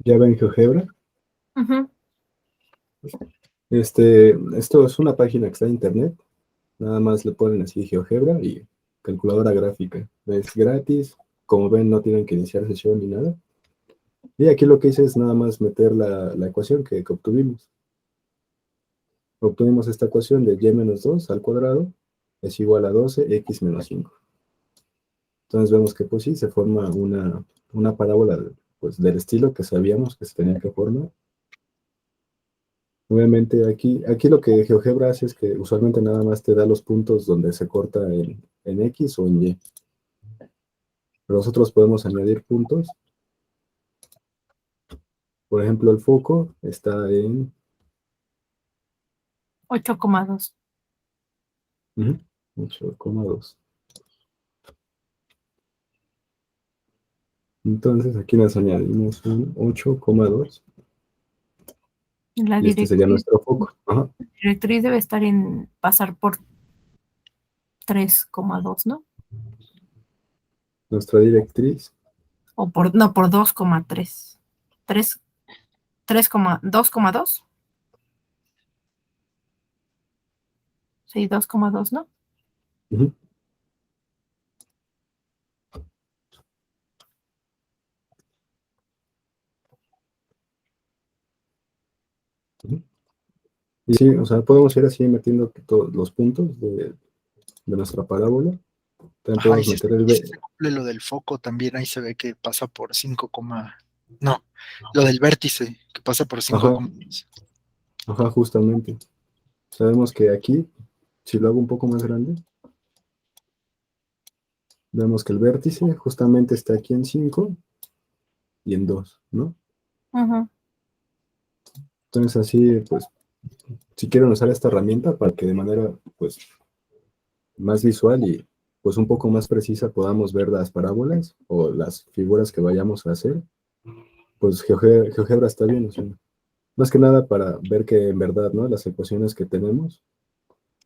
¿Ya ven GeoGebra? Ujú. Esto es una página que está en internet. Nada más le ponen así GeoGebra y calculadora gráfica. Es gratis. Como ven, no tienen que iniciar sesión ni nada. Y aquí lo que hice es nada más meter la ecuación que obtuvimos. Obtuvimos esta ecuación de y menos 2 al cuadrado es igual a 12x menos 5. Entonces vemos que pues sí, se forma una parábola pues, del estilo que sabíamos que se tenía que formar. Obviamente aquí lo que GeoGebra hace es que usualmente nada más te da los puntos donde se corta en X o en Y. Pero nosotros podemos añadir puntos. Por ejemplo, el foco está en 8,2. 8,2. Entonces aquí nos añadimos un 8,2. La Y este sería directriz, nuestro foco. Ajá. directriz debe estar en pasar por 3,2, ¿no? Nuestra directriz. O por 2,3. 2,2. Sí, 2,2, ¿no? Ujú, ujú. Y sí, o sea, podemos ir así metiendo todos los puntos de nuestra parábola. También Ajá, podemos meter el y si B. se cumple lo del foco, también ahí se ve que pasa por 5, no, lo del vértice, que pasa por Ajá, 5,2. Ajá, justamente. Sabemos que aquí, si lo hago un poco más grande, vemos que el vértice justamente está aquí en 5 y en 2, ¿no? Ujú. Entonces así, pues, si quieren usar esta herramienta para que de manera, pues, más visual y pues un poco más precisa podamos ver las parábolas o las figuras que vayamos a hacer, pues GeoGebra está bien, o sea, más que nada para ver que en verdad, ¿no? Las ecuaciones que tenemos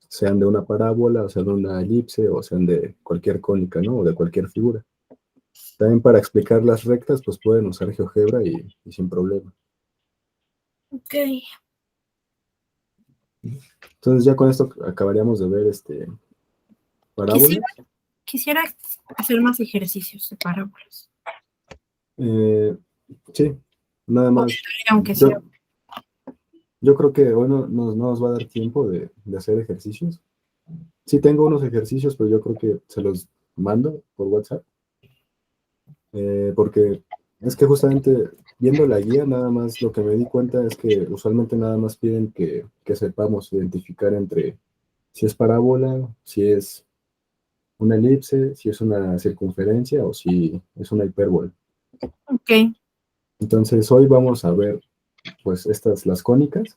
sean de una parábola, o sean de una elipse, o sean de cualquier cónica, ¿no? O de cualquier figura. También para explicar las rectas, pues pueden usar GeoGebra y sin problema. Ok. Entonces ya con esto acabaríamos de ver parábolas. Quisiera hacer más ejercicios de parábolas. Sí, nada más. Aunque Yo, sea. yo creo que hoy no nos va a dar tiempo de hacer ejercicios. Sí tengo unos ejercicios, pero yo creo que se los mando por WhatsApp. Porque es que justamente viendo la guía, nada más lo que me di cuenta es que usualmente nada más piden que sepamos identificar entre si es parábola, si es una elipse, si es una circunferencia o si es una hipérbola. Ok. Entonces hoy vamos a ver pues las cónicas,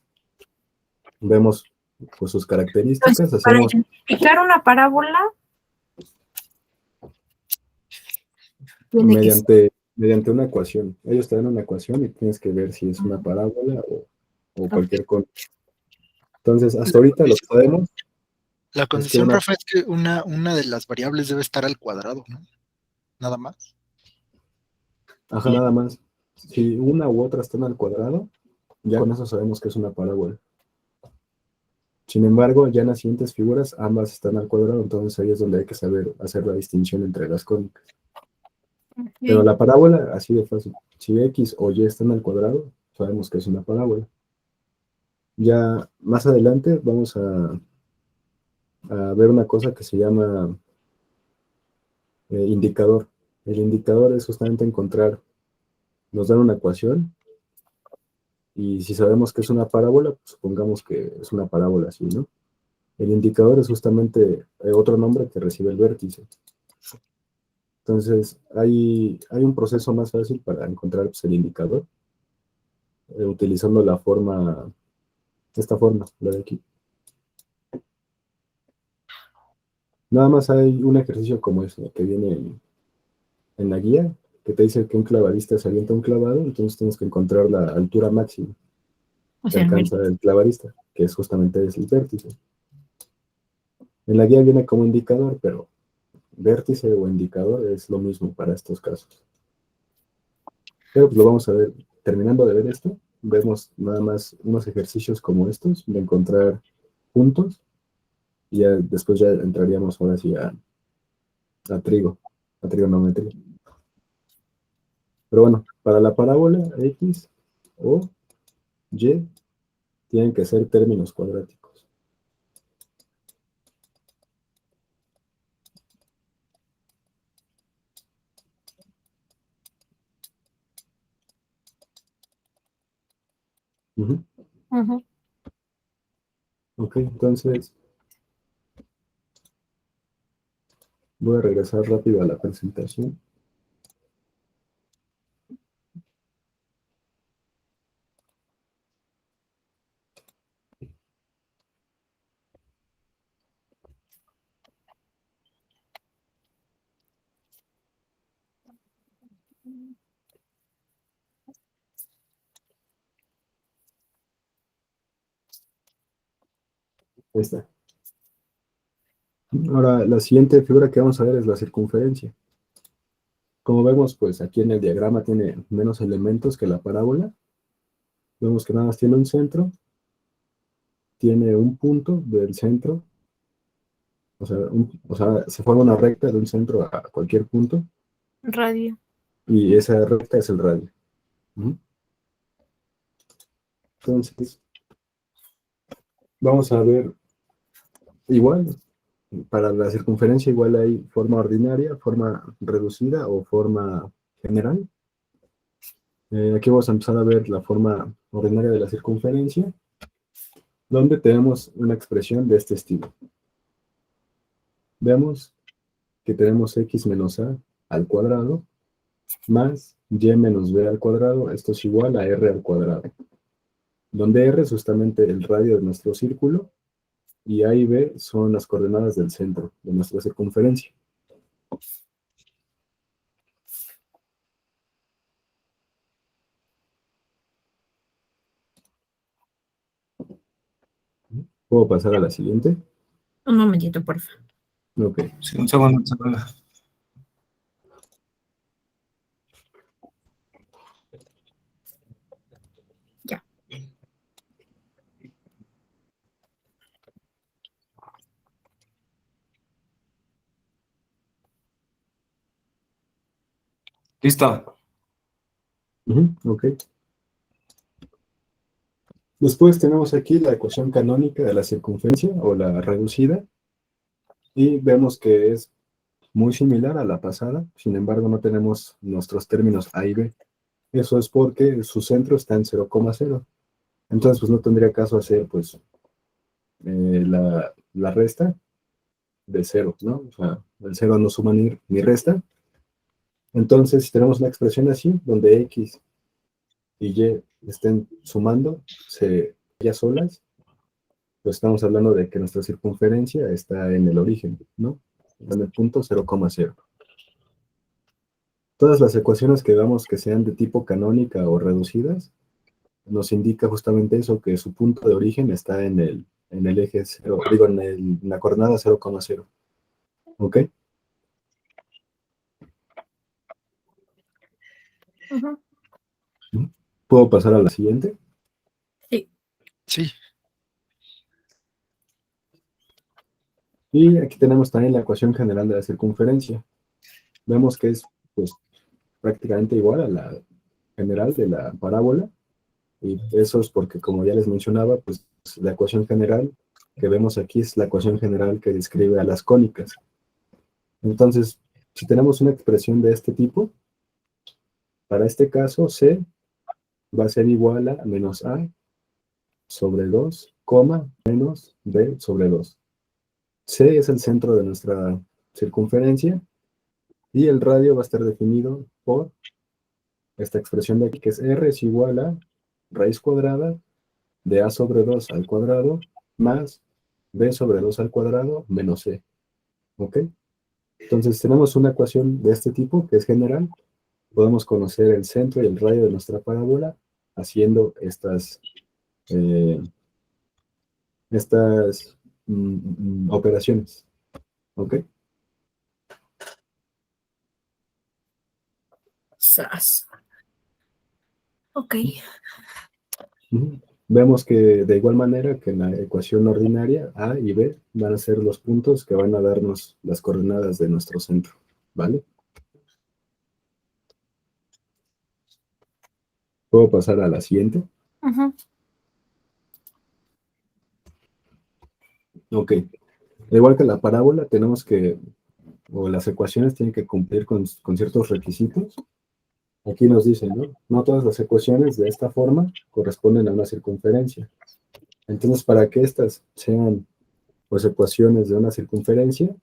vemos pues sus Entonces, características, para hacemos identificar una parábola, tiene que ser. mediante una ecuación. Ellos te dan una ecuación y tienes que ver si es una parábola o Ok. cualquier cónica. Entonces, hasta ahorita lo que sabemos La es que condición, Rafa, es que una de las variables debe estar al cuadrado, ¿no? Nada más. ajá, nada más, si una u otra están al cuadrado, ya con eso sabemos que es una parábola. Sin embargo, ya en las siguientes figuras ambas están al cuadrado, entonces ahí es donde hay que saber hacer la distinción entre las cónicas. Pero Ok. la parábola, así de fácil. Si X o Y están al cuadrado, sabemos que es una parábola. Ya más adelante vamos a ver una cosa que se llama indicador. El indicador es justamente encontrar, nos dan una ecuación y si sabemos que es una parábola, pues supongamos que es una parábola así, ¿no? El indicador es justamente otro nombre que recibe el vértice. Entonces, hay un proceso más fácil para encontrar pues, el indicador, utilizando esta forma, la de aquí. Nada más hay un ejercicio como ese, que viene en la guía, que te dice que un clavadista se avienta un clavado, entonces tienes que encontrar la altura máxima O que sea, el alcanza el clavadista, que es justamente el vértice. En la guía viene como indicador, pero vértice o indicador es lo mismo para estos casos. Pero pues lo vamos a ver, terminando de ver esto, vemos nada más unos ejercicios como estos, de encontrar puntos, y ya después ya entraríamos ahora sí a trigonometría. Pero bueno, para la parábola X o Y tienen que ser términos cuadráticos. Ujú. Ujú. Ok, entonces voy a regresar rápido a la presentación. Ahí está. Ahora, la siguiente figura que vamos a ver es la circunferencia. Como vemos, pues aquí en el diagrama tiene menos elementos que la parábola. Vemos que nada más tiene un centro, tiene un punto del centro, o sea, se forma una recta de un centro a cualquier punto, Radio. y esa recta es el radio. Ujú. Entonces, vamos a ver igual, para la circunferencia igual hay forma ordinaria, forma reducida o forma general. Aquí vamos a empezar a ver la forma ordinaria de la circunferencia. donde tenemos una expresión de este estilo. Veamos que tenemos x menos a al cuadrado más y menos b al cuadrado. Esto es igual a r al cuadrado, donde r es justamente el radio de nuestro círculo y a y b son las coordenadas del centro de nuestra circunferencia. ¿Puedo pasar a la siguiente? Un momentito, por favor. Ok. Sí, un segundo, un segundo. Ya. Listo. Ok. Después tenemos aquí la ecuación canónica de la circunferencia o la reducida y vemos que es muy similar a la pasada, sin embargo no tenemos nuestros términos a y b. Eso es porque su centro está en 0,0. Entonces pues no tendría caso hacer pues la resta de 0, ¿no? O sea, el 0 no suma ni resta. Entonces si tenemos una expresión así, donde x y y estén sumando, ellas solas, pues estamos hablando de que nuestra circunferencia está en el origen, ¿no? En el punto 0,0. Todas las ecuaciones que veamos que sean de tipo canónica o reducidas, nos indica justamente eso, que su punto de origen está en el eje 0, digo, en la coordenada 0,0. ¿Ok? Ujú. ¿Puedo pasar a la siguiente? Sí. Sí, Y aquí tenemos también la ecuación general de la circunferencia. Vemos que es pues, prácticamente igual a la general de la parábola. Y eso es porque, como ya les mencionaba, pues la ecuación general que vemos aquí es la ecuación general que describe a las cónicas. Entonces, si tenemos una expresión de este tipo, para este caso, C va a ser igual a menos A sobre 2, menos B sobre 2. C es el centro de nuestra circunferencia y el radio va a estar definido por esta expresión de aquí, que es R es igual a raíz cuadrada de A sobre 2 al cuadrado más B sobre 2 al cuadrado menos C. ¿Ok? Entonces tenemos una ecuación de este tipo que es general. Podemos conocer el centro y el radio de nuestra parábola haciendo eh, estas operaciones. ¿Ok? Sas. Ok. Ujú. Vemos que de igual manera que en la ecuación ordinaria, A y B van a ser los puntos que van a darnos las coordenadas de nuestro centro. ¿Vale? ¿Puedo pasar a la siguiente? Ujú. Ok. Al igual que la parábola, tenemos que, o las ecuaciones tienen que cumplir con ciertos requisitos. Aquí nos dicen, ¿no? No todas las ecuaciones de esta forma corresponden a una circunferencia. Entonces, para que estas sean, pues, ecuaciones de una circunferencia,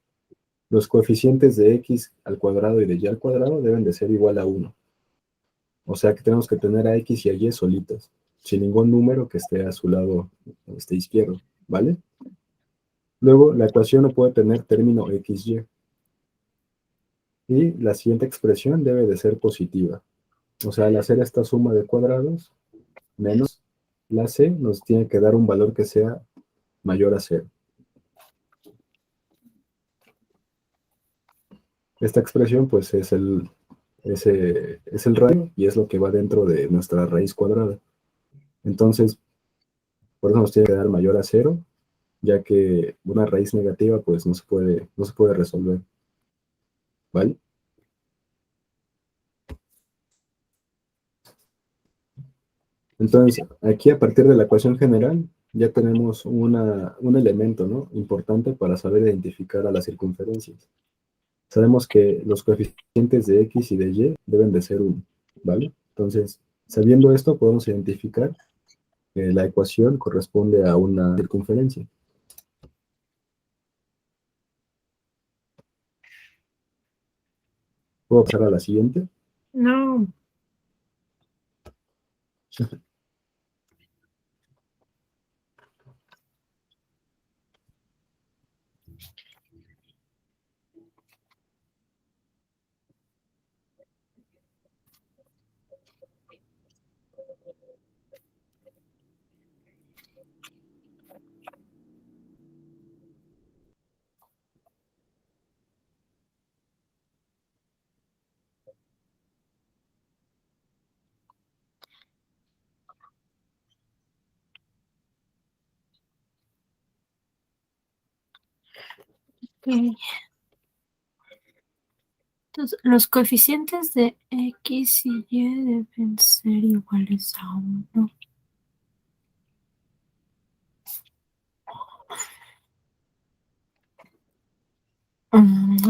los coeficientes de x al cuadrado y de y al cuadrado deben de ser igual a 1. O sea que tenemos que tener a x y a y solitas, sin ningún número que esté a su lado izquierdo, ¿vale? Luego, la ecuación no puede tener término xy. Y la siguiente expresión debe de ser positiva. O sea, al hacer esta suma de cuadrados, menos la c, nos tiene que dar un valor que sea mayor a 0. Esta expresión, pues, es el radio y es lo que va dentro de nuestra raíz cuadrada. Entonces, por eso nos tiene que dar mayor a 0, ya que una raíz negativa, pues, no se puede resolver. ¿Vale? Entonces, aquí a partir de la ecuación general, ya tenemos un elemento, ¿no? Importante para saber identificar a las circunferencias. Sabemos que los coeficientes de x y de y deben de ser 1, ¿vale? Entonces, sabiendo esto, podemos identificar la ecuación corresponde a una circunferencia. ¿Puedo pasar a la siguiente? No. Ok. Entonces, los coeficientes de X y Y deben ser iguales a 1.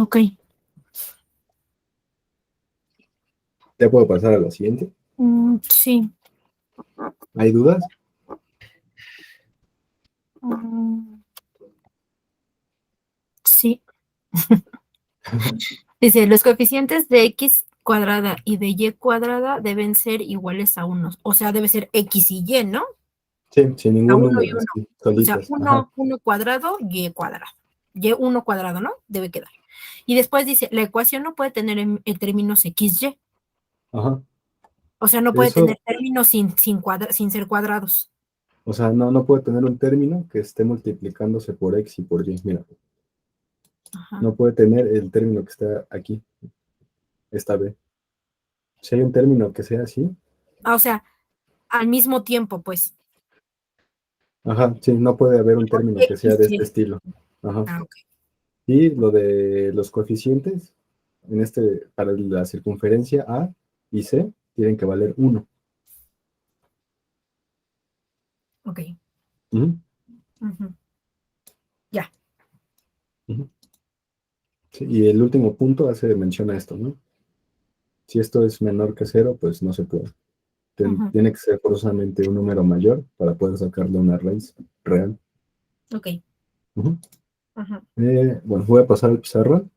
Ok. ¿Ya puedo pasar a la siguiente? Sí. ¿Hay dudas? Mm, sí. Dice, los coeficientes de X cuadrada y de Y cuadrada deben ser iguales a 1. O sea, debe ser X y Y, ¿no? Sí, sin A ningún 1 y número, 1. así, O sea, solitas. Ajá. 1 cuadrado, Y cuadrado. Y1 cuadrado, ¿no? Debe quedar. Y después dice, la ecuación no puede tener términos XY. Ajá. O sea, no puede Eso, tener términos sin ser cuadrados. o sea, no puede tener un término que esté multiplicándose por X y por Y. Mira, Ajá. no puede tener el término que está aquí, esta B. Si hay un término que sea así, O sea, al mismo tiempo, pues. ajá, sí, no puede haber un término que sea de este XY. estilo. Ajá. Ah, ok. Y lo de los coeficientes, para la circunferencia A y C, tienen que valer 1. Ok. Ujú, Ujú. Ya. ujú. Sí, y el último punto hace mención a esto, ¿no? Si esto es menor que 0, pues no se puede. Ujú. Tiene que ser forzosamente un número mayor para poder sacarle una raíz real. Ok. Ujú. Ujú. Bueno, voy a pasar al pizarrón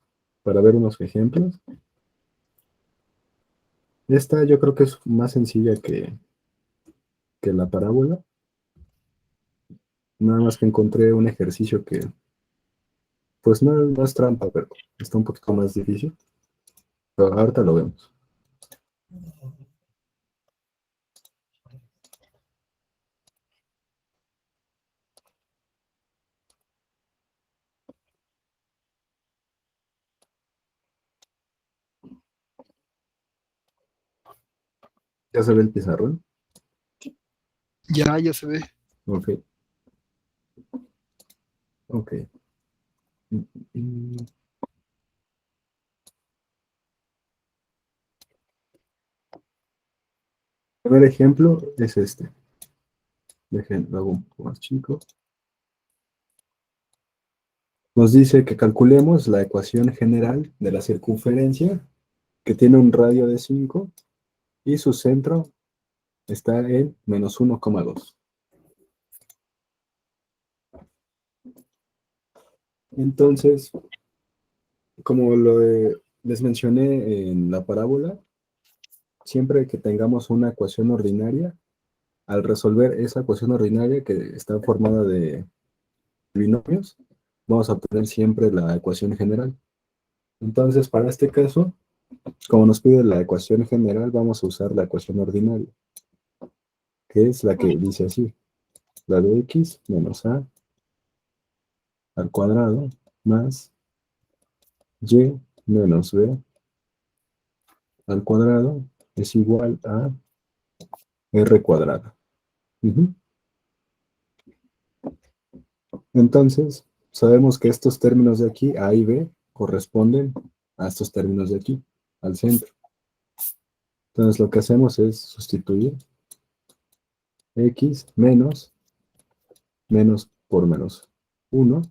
para ver unos ejemplos. Esta yo creo que es más sencilla que la parábola. Nada más que encontré un ejercicio que, pues no es trampa, pero está un poquito más difícil. Pero ahorita lo vemos. ¿Ya se ve el pizarrón? Ya se ve. Ok, ok. El primer ejemplo es este. Lo hago un poco más chico. Nos dice que calculemos la ecuación general de la circunferencia que tiene un radio de 5 y su centro está en menos 1,2. Entonces, como les mencioné en la parábola, siempre que tengamos una ecuación ordinaria, al resolver esa ecuación ordinaria que está formada de binomios, vamos a obtener siempre la ecuación general. Entonces, para este caso, como nos pide la ecuación general, vamos a usar la ecuación ordinaria, que es la que dice así, la de x menos a al cuadrado más y menos b al cuadrado es igual a r cuadrada. Ujú. Entonces, sabemos que estos términos de aquí, a y b, corresponden a estos términos de aquí, al centro. Entonces, lo que hacemos es sustituir x menos por menos 1,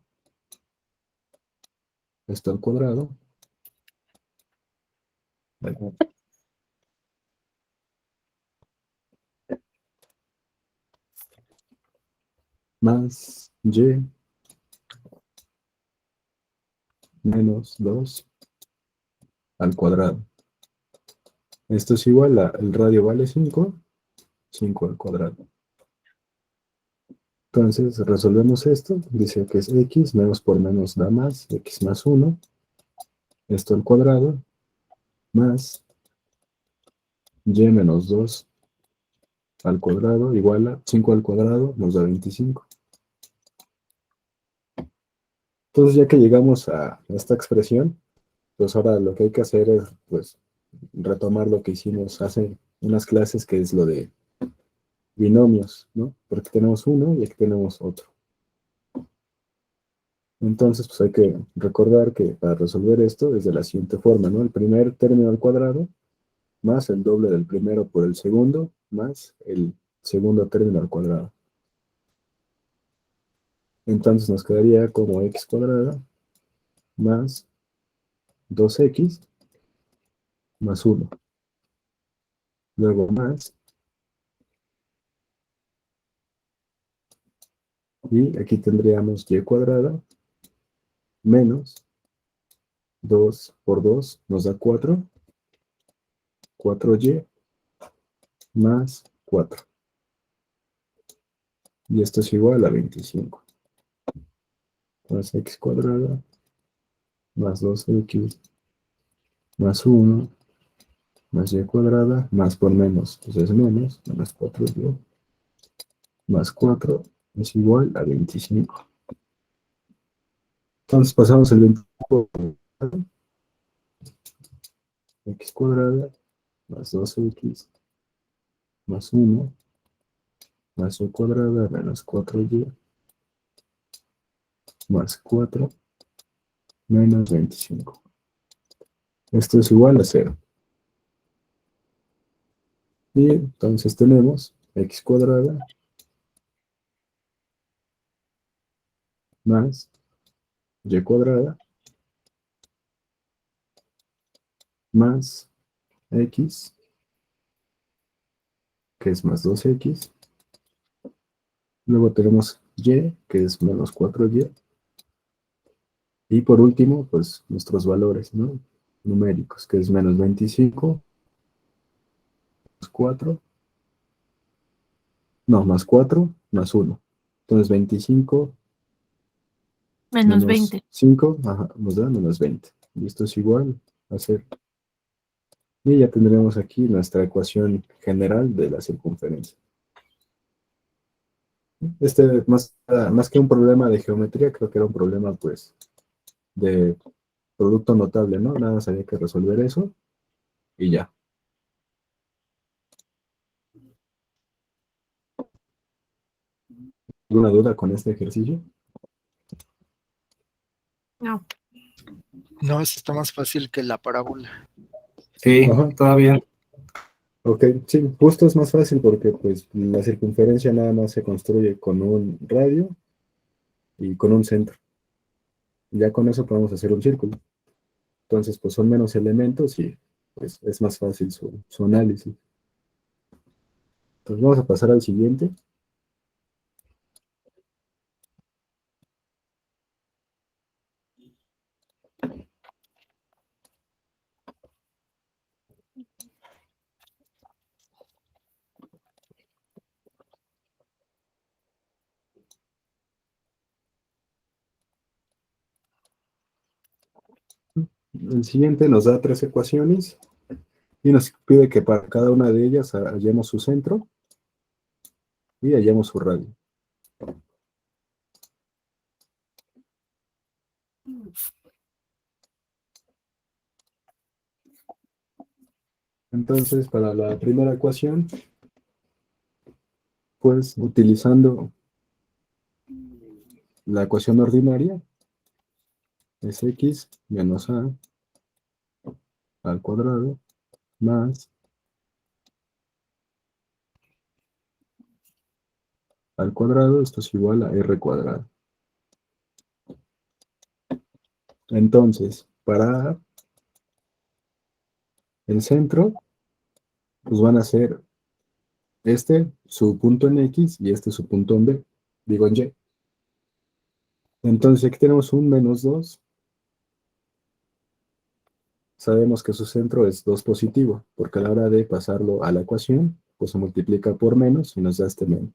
esto al cuadrado, más y menos 2 al cuadrado. Esto es igual a, el radio vale 5, 5 al cuadrado. Entonces resolvemos esto, dice que es x, menos por menos da más, x más 1, esto al cuadrado, más y menos 2 al cuadrado, igual a 5 al cuadrado, nos da 25. Entonces ya que llegamos a esta expresión, pues ahora lo que hay que hacer es, pues, retomar lo que hicimos hace unas clases, que es lo de binomios, ¿no? Porque tenemos uno y aquí tenemos otro. Entonces, pues hay que recordar que para resolver esto es de la siguiente forma, ¿no? El primer término al cuadrado más el doble del primero por el segundo más el segundo término al cuadrado. Entonces nos quedaría como x cuadrada más 2x más 1. Luego más, y aquí tendríamos y cuadrada menos 2 por 2 nos da 4, 4y más 4. Y esto es igual a 25. Más x cuadrada más 2x más 1 más y cuadrada más por menos, pues es menos 4y más 4 es igual a 25. Entonces pasamos el 25 por x cuadrada más 2x más 1 más y cuadrada menos 4y más 4 menos 25. Esto es igual a 0. Y entonces tenemos x cuadrada más y cuadrada más x, que es más 2x. Luego tenemos y, que es menos 4y. Y por último, pues nuestros valores, ¿no? Numéricos, que es menos 25, más 4, no, más 4, más 1. Entonces 25 Menos menos 20. 5, ajá, nos da menos 20. Y esto es igual a 0. Y ya tendremos aquí nuestra ecuación general de la circunferencia. Más que un problema de geometría, creo que era un problema, pues, de producto notable, ¿no? Nada más había que resolver eso y ya. ¿Alguna duda con este ejercicio? No. No, eso está más fácil que la parábola. Sí, Ajá. todo bien. Ok, sí, justo es más fácil porque pues la circunferencia nada más se construye con un radio y con un centro. Ya con eso podemos hacer un círculo. Entonces, pues son menos elementos y pues es más fácil su análisis. Entonces vamos a pasar al siguiente. El siguiente nos da 3 ecuaciones y nos pide que para cada una de ellas hallemos su centro y hallemos su radio. Entonces, para la primera ecuación, pues utilizando la ecuación ordinaria, es x menos a al cuadrado más al cuadrado, esto es igual a r cuadrado. Entonces, para el centro, pues van a ser este su punto en x y este su punto en b. digo en Y. Entonces aquí tenemos un menos 2. Sabemos que su centro es 2 positivo, porque a la hora de pasarlo a la ecuación, pues se multiplica por menos y nos da este menos.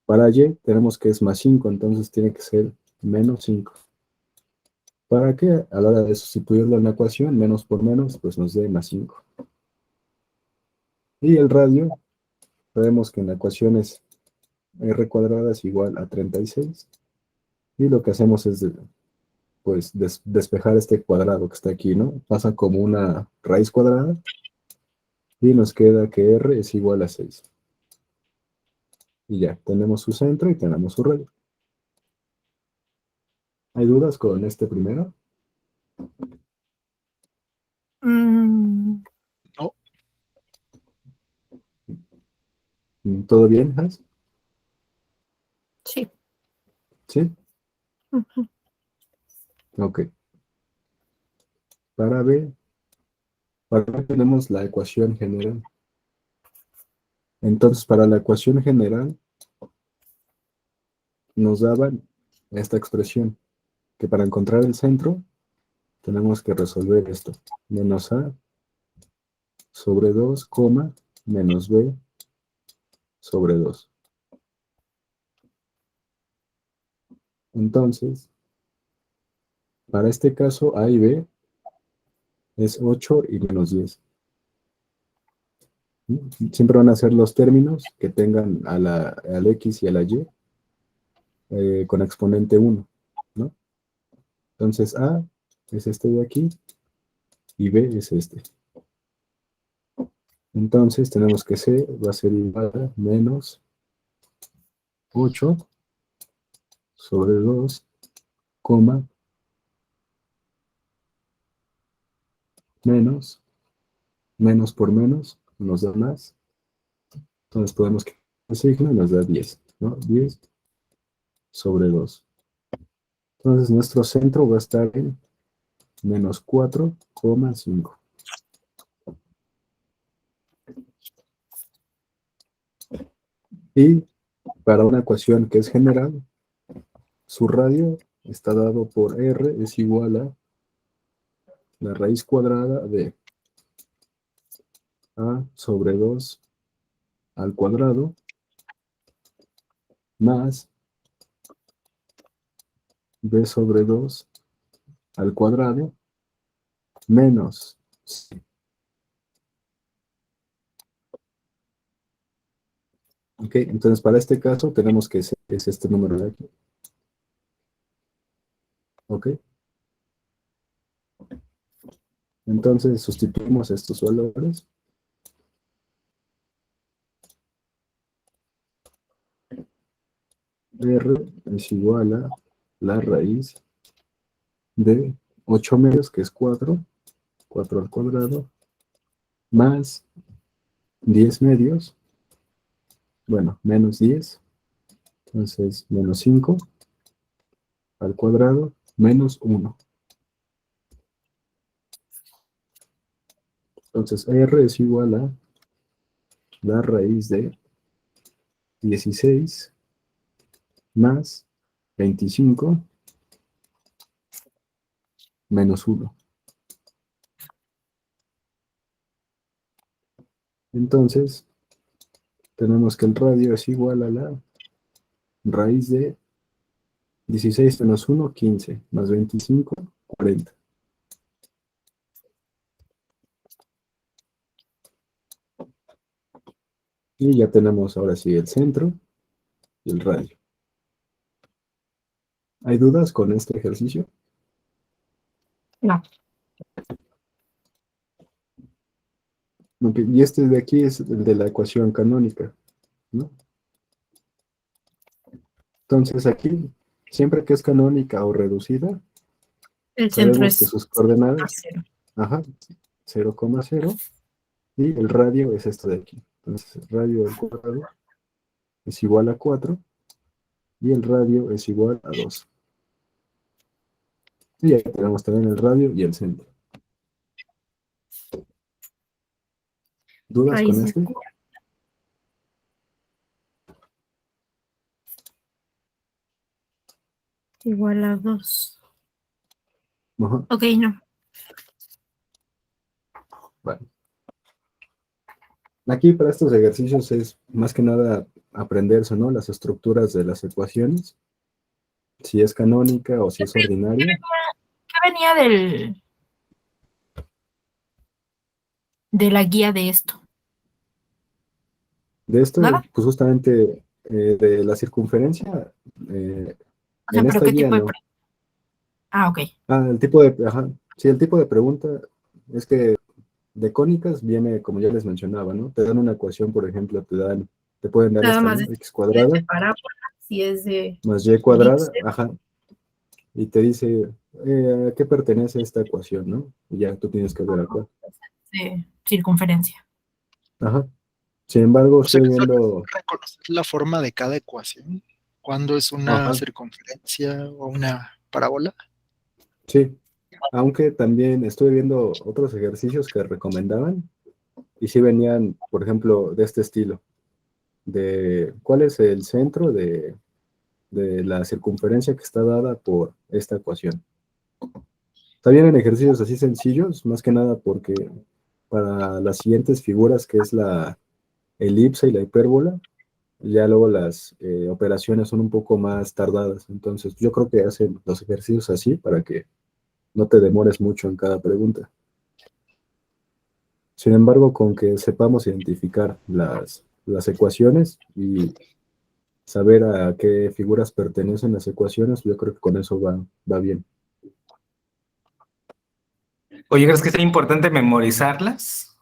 Para Y tenemos que es más 5, entonces tiene que ser menos 5. ¿Para qué? A la hora de sustituirlo en la ecuación, menos por menos, pues nos dé más 5. Y el radio, sabemos que en la ecuación es r cuadrada es igual a 36. Y lo que hacemos es, pues, despejar este cuadrado que está aquí, ¿no? Pasa como una raíz cuadrada y nos queda que r es igual a 6. Y ya, tenemos su centro y tenemos su radio. ¿Hay dudas con este primero? Mm, No, ¿Todo bien, Hans? sí. ¿Sí? Ujú. Ok. Para B tenemos la ecuación general. Entonces, para la ecuación general, nos daban esta expresión, que para encontrar el centro, tenemos que resolver esto. Menos A sobre 2, menos B sobre 2. Entonces, para este caso, A y B es 8 y menos 10. Siempre van a ser los términos que tengan al X y a la Y con exponente 1, ¿no? Entonces A es este de aquí y B es este. Entonces tenemos que C va a ser igual a menos 8 sobre 2, menos por menos nos da más. Entonces podemos quitar el signo y nos da 10, ¿no? 10 sobre 2. Entonces nuestro centro va a estar en menos 4,5. Y para una ecuación que es general, su radio está dado por R es igual a la raíz cuadrada de A sobre 2 al cuadrado más B sobre 2 al cuadrado menos C. Ok, entonces para este caso tenemos que C es este número de aquí. Ok, entonces sustituimos estos valores. R es igual a la raíz de 8 medios, que es 4 al cuadrado, más 10 medios, bueno, menos 10, entonces menos 5 al cuadrado, menos 1. Entonces R es igual a la raíz de 16 más 25 menos 1. Entonces, tenemos que el radio es igual a la raíz de 16 menos 1, 15, más 25, 40. Y ya tenemos ahora sí el centro y el radio. ¿Hay dudas con este ejercicio? No. Ok, y este de aquí es el de la ecuación canónica, ¿no? Entonces aquí, siempre que es canónica o reducida, El centro sabemos que es sus coordenadas, 0. ajá, 0,0, y el radio es esto de aquí. Entonces el radio al cuadrado es igual a 4 y el radio es igual a 2. Y ahí tenemos también el radio y el centro. ¿Dudas Raíz con de este? Igual a 2. Ajá, Ok, no. vale. Aquí para estos ejercicios es más que nada aprenderse, ¿no? Las estructuras de las ecuaciones, si es canónica o si es ordinaria. ¿Qué venía de la guía de esto? De esto, ¿Nada? pues justamente de la circunferencia, O sea, en ¿pero esta qué guía tipo de no. Ah, ok. El tipo de, ajá, sí, el tipo de pregunta es que de cónicas viene, como ya les mencionaba, ¿no? Te dan una ecuación, por ejemplo, te pueden dar Nada esta, más ¿no? de X si es de cuadrada parábola, si es de más Y elipse, cuadrada, ajá, y te dice, ¿a qué pertenece esta ecuación, no? Y ya tú tienes que ver a cuál. de circunferencia. Ajá. Sin embargo, O sea estoy que solo es viendo, reconocer la forma de cada ecuación. Cuando es una ajá, circunferencia o una parábola. sí, aunque también estuve viendo otros ejercicios que recomendaban y sí venían, por ejemplo, de este estilo, de cuál es el centro de la circunferencia que está dada por esta ecuación. También en ejercicios así sencillos, más que nada porque para las siguientes figuras, que es la elipse y la hipérbola, ya luego las operaciones son un poco más tardadas. Entonces, yo creo que hacen los ejercicios así para que no te demores mucho en cada pregunta. Sin embargo, con que sepamos identificar las ecuaciones y saber a qué figuras pertenecen las ecuaciones, yo creo que con eso va bien. Oye, ¿crees que es importante memorizarlas?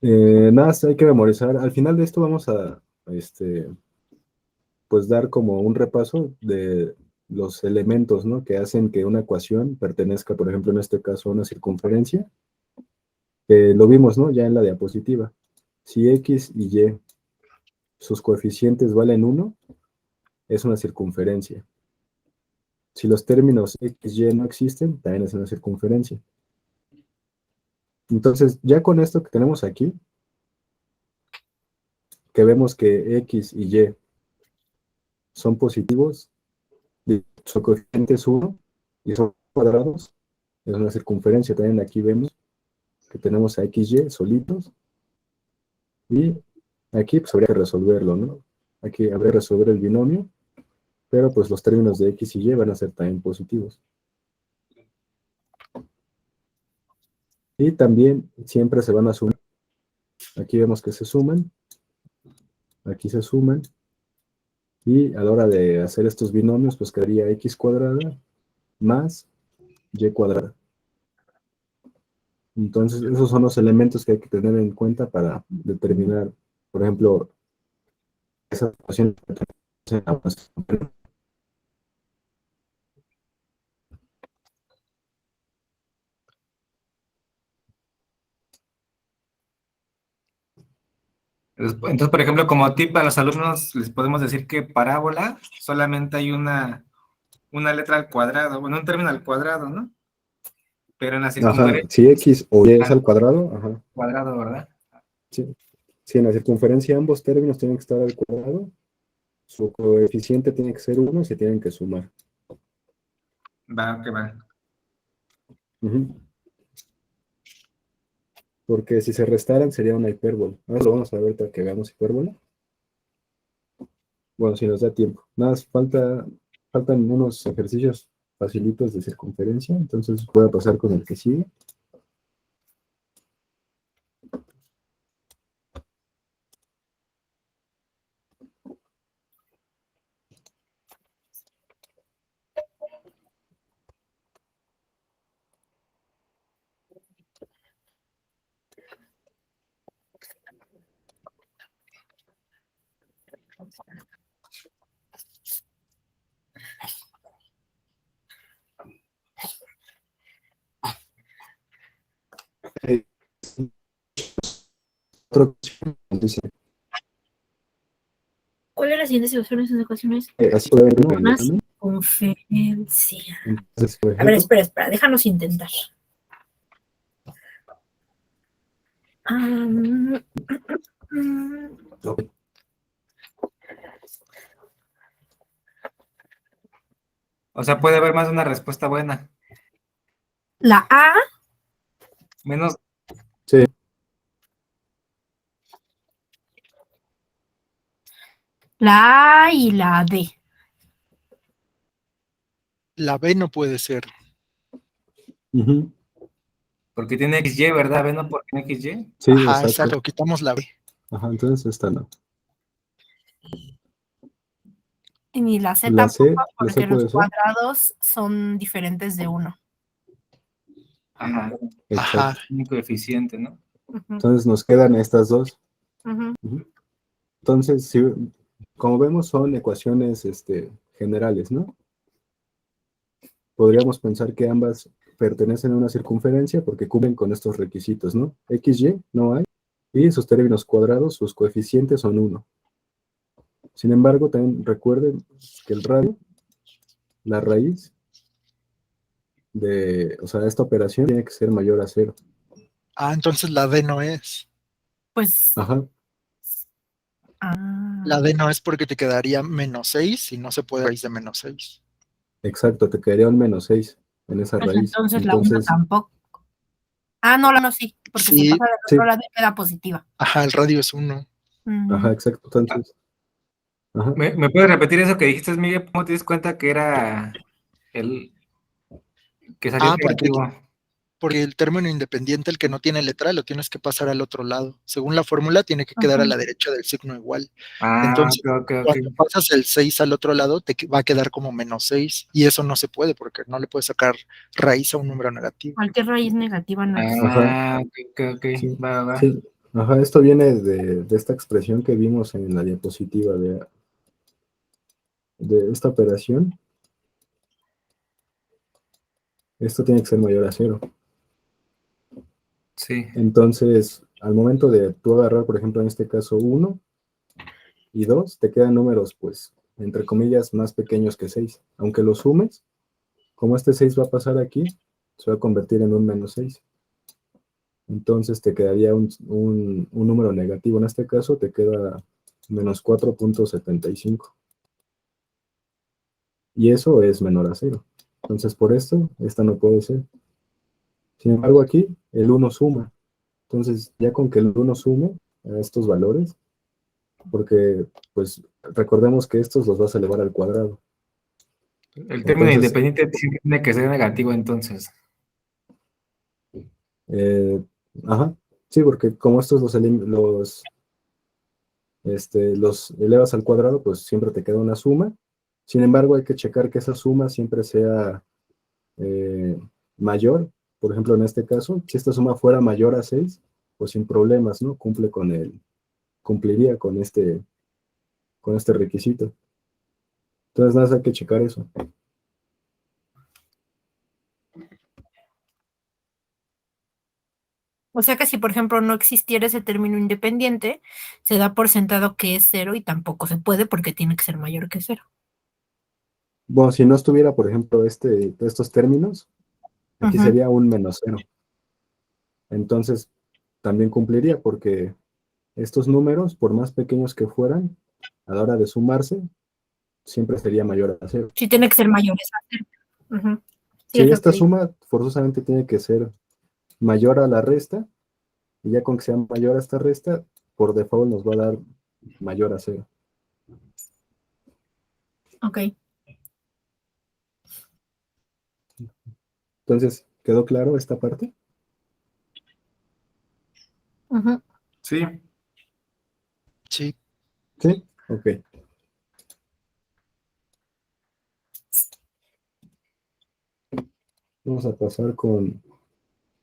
Nada, hay que memorizar. Al final de esto vamos a, este, pues dar como un repaso de los elementos, ¿no? Que hacen que una ecuación pertenezca, por ejemplo, en este caso, a una circunferencia. Lo vimos, ¿no? Ya en la diapositiva. Si X y Y, sus coeficientes valen 1, es una circunferencia. Si los términos X, Y no existen, también es una circunferencia. Entonces, ya con esto que tenemos aquí, que vemos que X y Y son positivos, su coeficiente es 1 y son cuadrados, es una circunferencia. También aquí vemos que tenemos a XY solitos y aquí pues habría que resolverlo, ¿no? Aquí habría que resolver el binomio, pero pues los términos de X y Y van a ser también positivos. Y también siempre se van a sumar. Aquí vemos que se suman, aquí se suman, y a la hora de hacer estos binomios, pues quedaría X cuadrada más Y cuadrada. Entonces, esos son los elementos que hay que tener en cuenta para determinar, por ejemplo, esa ecuación. Entonces, por ejemplo, como tip a los alumnos, les podemos decir que parábola solamente hay una letra al cuadrado, bueno, un término al cuadrado, ¿no? Pero en la Ajá, circunferencia si X o Y es al al cuadrado, ajá, cuadrado, ¿verdad? sí. Si en la circunferencia ambos términos tienen que estar al cuadrado, su coeficiente tiene que ser 1 y se tienen que sumar. Va, que va. Ujú. Porque si se restaran sería una hipérbola. Ahora lo vamos a ver ahorita que veamos hipérbola. Bueno, si nos da tiempo. Nada más faltan unos ejercicios facilitos de circunferencia, entonces voy a pasar con el que sigue. Eh, otro- dice, ¿Cuál es la siguiente situación en ecuaciones? así puede haber en el Una examen. circunferencia. Entonces, por A ver, ejemplo, espera, déjanos intentar. Am, mm, ok, O sea, puede haber más de una respuesta buena. La A, Menos, Sí, la A y la D. La B no puede ser. ujú, porque tiene XY, ¿verdad? ¿Ven? ¿No? Porque tiene XY. sí, Ajá, exacto. exacto, quitamos la B. Ajá, entonces esta no. Y ni la C La tampoco, C porque los puede ser. cuadrados son diferentes de 1. Ajá. Ajá, Exacto. Un coeficiente, ¿no? Entonces nos quedan estas dos. Ujú. Ujú. Entonces, sí, como vemos, son ecuaciones generales, ¿no? Podríamos pensar que ambas pertenecen a una circunferencia porque cumplen con estos requisitos, ¿no? XY no hay, y sus términos cuadrados, sus coeficientes son 1. Sin embargo, también recuerden que el radio, la raíz o sea, esta operación tiene que ser mayor a 0. entonces la D no es. Pues, Ajá, La ah, D no es porque te quedaría -6 y no se puede raíz de -6. exacto, te quedaría un -6 en esa pues raíz. entonces la 1 Entonces, tampoco. Ah, no, la no sí, porque se Sí, pasa del otro sí, lado y queda positiva. ajá, el radio es 1. ajá, Ujú. exacto. Entonces, ajá, ¿Me puedes repetir eso que dijiste, Miguel? ¿Cómo te das cuenta que era el que salió Porque negativo? el término independiente, el que no tiene letra, lo tienes que pasar al otro lado. Según la fórmula, tiene que quedar a Ujú. la derecha del signo igual. Ah, Entonces, ok. cuando pasas el 6 al otro lado, va a quedar como -6. Y eso no se puede porque no le puedes sacar raíz a un número negativo. Cualquier raíz negativa no existe. ajá, Ah, ok. sí, Va. sí, ajá, esto viene de esta expresión que vimos en la diapositiva de esta operación. Esto tiene que ser mayor a 0. Sí. Entonces, al momento de tú agarrar, por ejemplo, en este caso 1 y 2, te quedan números, pues, entre comillas, más pequeños que 6. Aunque lo sumes, como este 6 va a pasar aquí, se va a convertir en un -6. Entonces te quedaría un número negativo. En este caso te queda -4,75. Y eso es menor a 0. Entonces, por esto, esta no puede ser. Sin embargo, aquí el 1 suma. Entonces, ya con que el 1 sume a estos valores, porque, pues, recordemos que estos los vas a elevar al cuadrado. El término Entonces, independiente sí tiene que ser negativo entonces. eh, ajá, sí, porque como estos los elevas al cuadrado, pues siempre te queda una suma. Sin embargo, hay que checar que esa suma siempre sea eh, mayor. Por ejemplo, en este caso, si esta suma fuera mayor a 6, pues sin problemas, ¿no? Cumpliría con este requisito. Entonces, nada, más hay que checar eso. O sea que si, por ejemplo, no existiera ese término independiente, se da por sentado que es 0 y tampoco se puede porque tiene que ser mayor que 0. Bueno, si no estuviera, por ejemplo, estos términos, aquí Ujú. sería un -0. Entonces, también cumpliría porque estos números, por más pequeños que fueran, a la hora de sumarse, siempre sería mayor a 0. Sí, tiene que ser mayor esa 0. Ujú. Sí, Sí, es lo esta que digo. suma forzosamente tiene que ser mayor a la resta, y ya con que sea mayor a esta resta, por default nos va a dar mayor a 0. Ok. Entonces, ¿quedó claro esta parte? Ujú. Sí. Sí, Sí, ok. Vamos a pasar con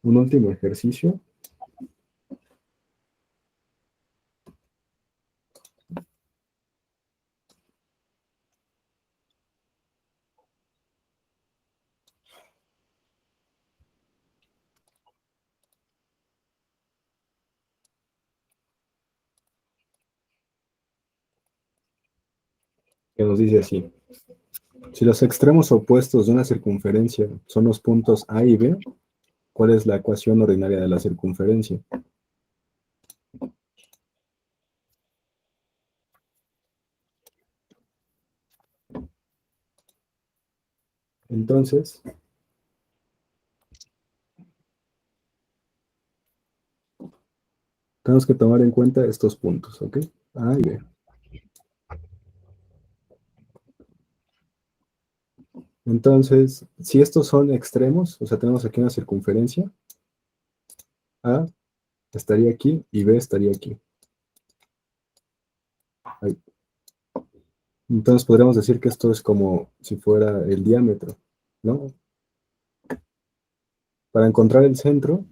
un último ejercicio. Que nos dice así: si los extremos opuestos de una circunferencia son los puntos A y B, ¿cuál es la ecuación ordinaria de la circunferencia? Entonces, tenemos que tomar en cuenta estos puntos, ¿ok? A y B. Entonces, si estos son extremos, o sea, tenemos aquí una circunferencia, A estaría aquí y B estaría aquí. Ahí. Entonces podríamos decir que esto es como si fuera el diámetro, ¿no? Para encontrar el centro,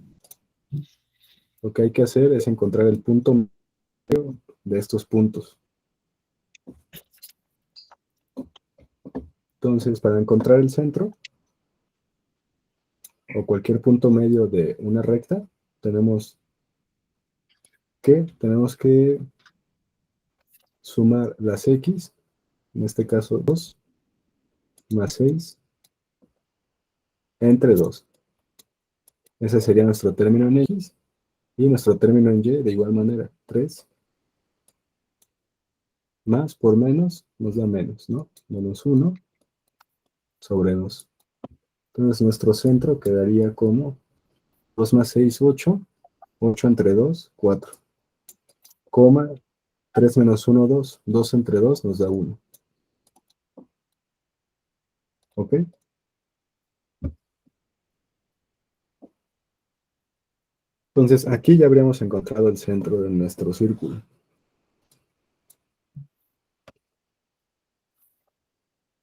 lo que hay que hacer es encontrar el punto medio de estos puntos. Entonces, para encontrar el centro, o cualquier punto medio de una recta, tenemos que sumar las x, en este caso 2, más 6, entre 2. Ese sería nuestro término en x, y nuestro término en y de igual manera, 3, más por menos, nos da menos, ¿no? Menos 1 sobre 2. Entonces nuestro centro quedaría como 2 más 6, 8, 8 entre 2, 4, coma, 3 menos 1, 2, 2 entre 2 nos da 1. ¿Ok? Entonces aquí ya habríamos encontrado el centro de nuestro círculo.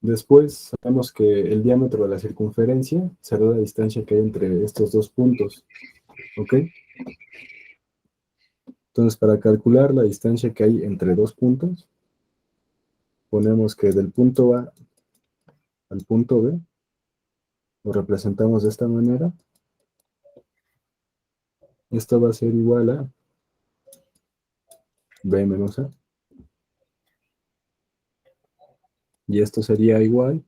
Después sabemos que el diámetro de la circunferencia será la distancia que hay entre estos dos puntos. ¿Ok? Entonces para calcular la distancia que hay entre dos puntos, ponemos que del punto A al punto B, lo representamos de esta manera. Esto va a ser igual a B menos A. Y esto sería igual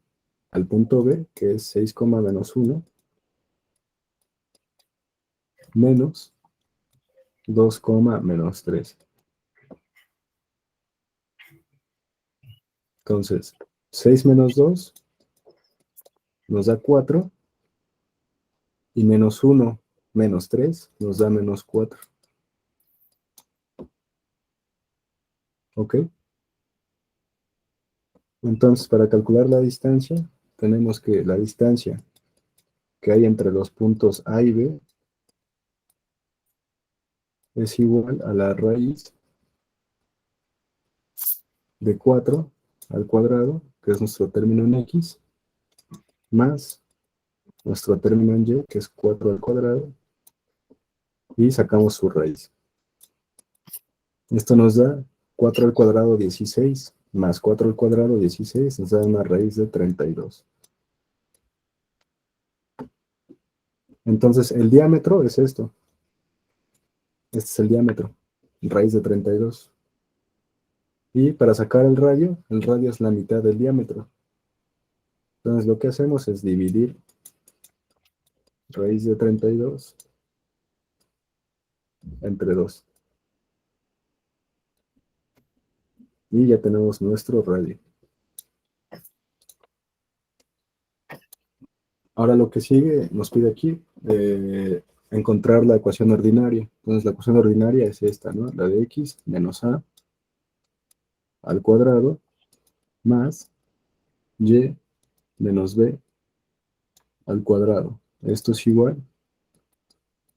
al punto B, que es 6, menos 1, menos 2, menos 3. Entonces, 6 menos 2 nos da 4, y menos 1 menos 3 nos da menos 4. ¿Ok? Entonces, para calcular la distancia, tenemos que la distancia que hay entre los puntos A y B es igual a la raíz de 4 al cuadrado, que es nuestro término en x, más nuestro término en y, que es 4 al cuadrado, y sacamos su raíz. Esto nos da 4 al cuadrado 16, más 4 al cuadrado 16, nos da una raíz de 32. Entonces, el diámetro es esto. Este es el diámetro, raíz de 32. Y para sacar el radio es la mitad del diámetro. Entonces, lo que hacemos es dividir raíz de 32 entre 2. Y ya tenemos nuestro radio. Ahora lo que sigue, nos pide aquí encontrar la ecuación ordinaria. Entonces la ecuación ordinaria es esta, ¿no? La de x menos a al cuadrado más y menos b al cuadrado. Esto es igual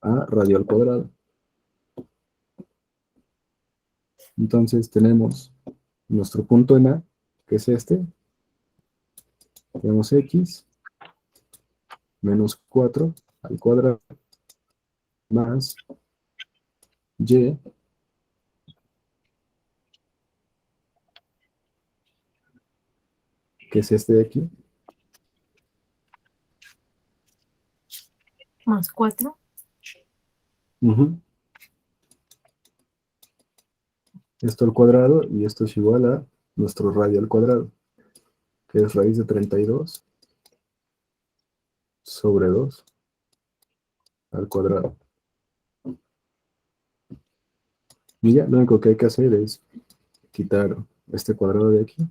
a radio al cuadrado. Entonces tenemos nuestro punto en a, que es este. Tenemos x menos 4 al cuadrado más y que es este de aquí, Más 4. Esto al cuadrado, y esto es igual a nuestro radio al cuadrado, que es raíz de 32 sobre 2 al cuadrado. Y ya, lo único que hay que hacer es quitar este cuadrado de aquí,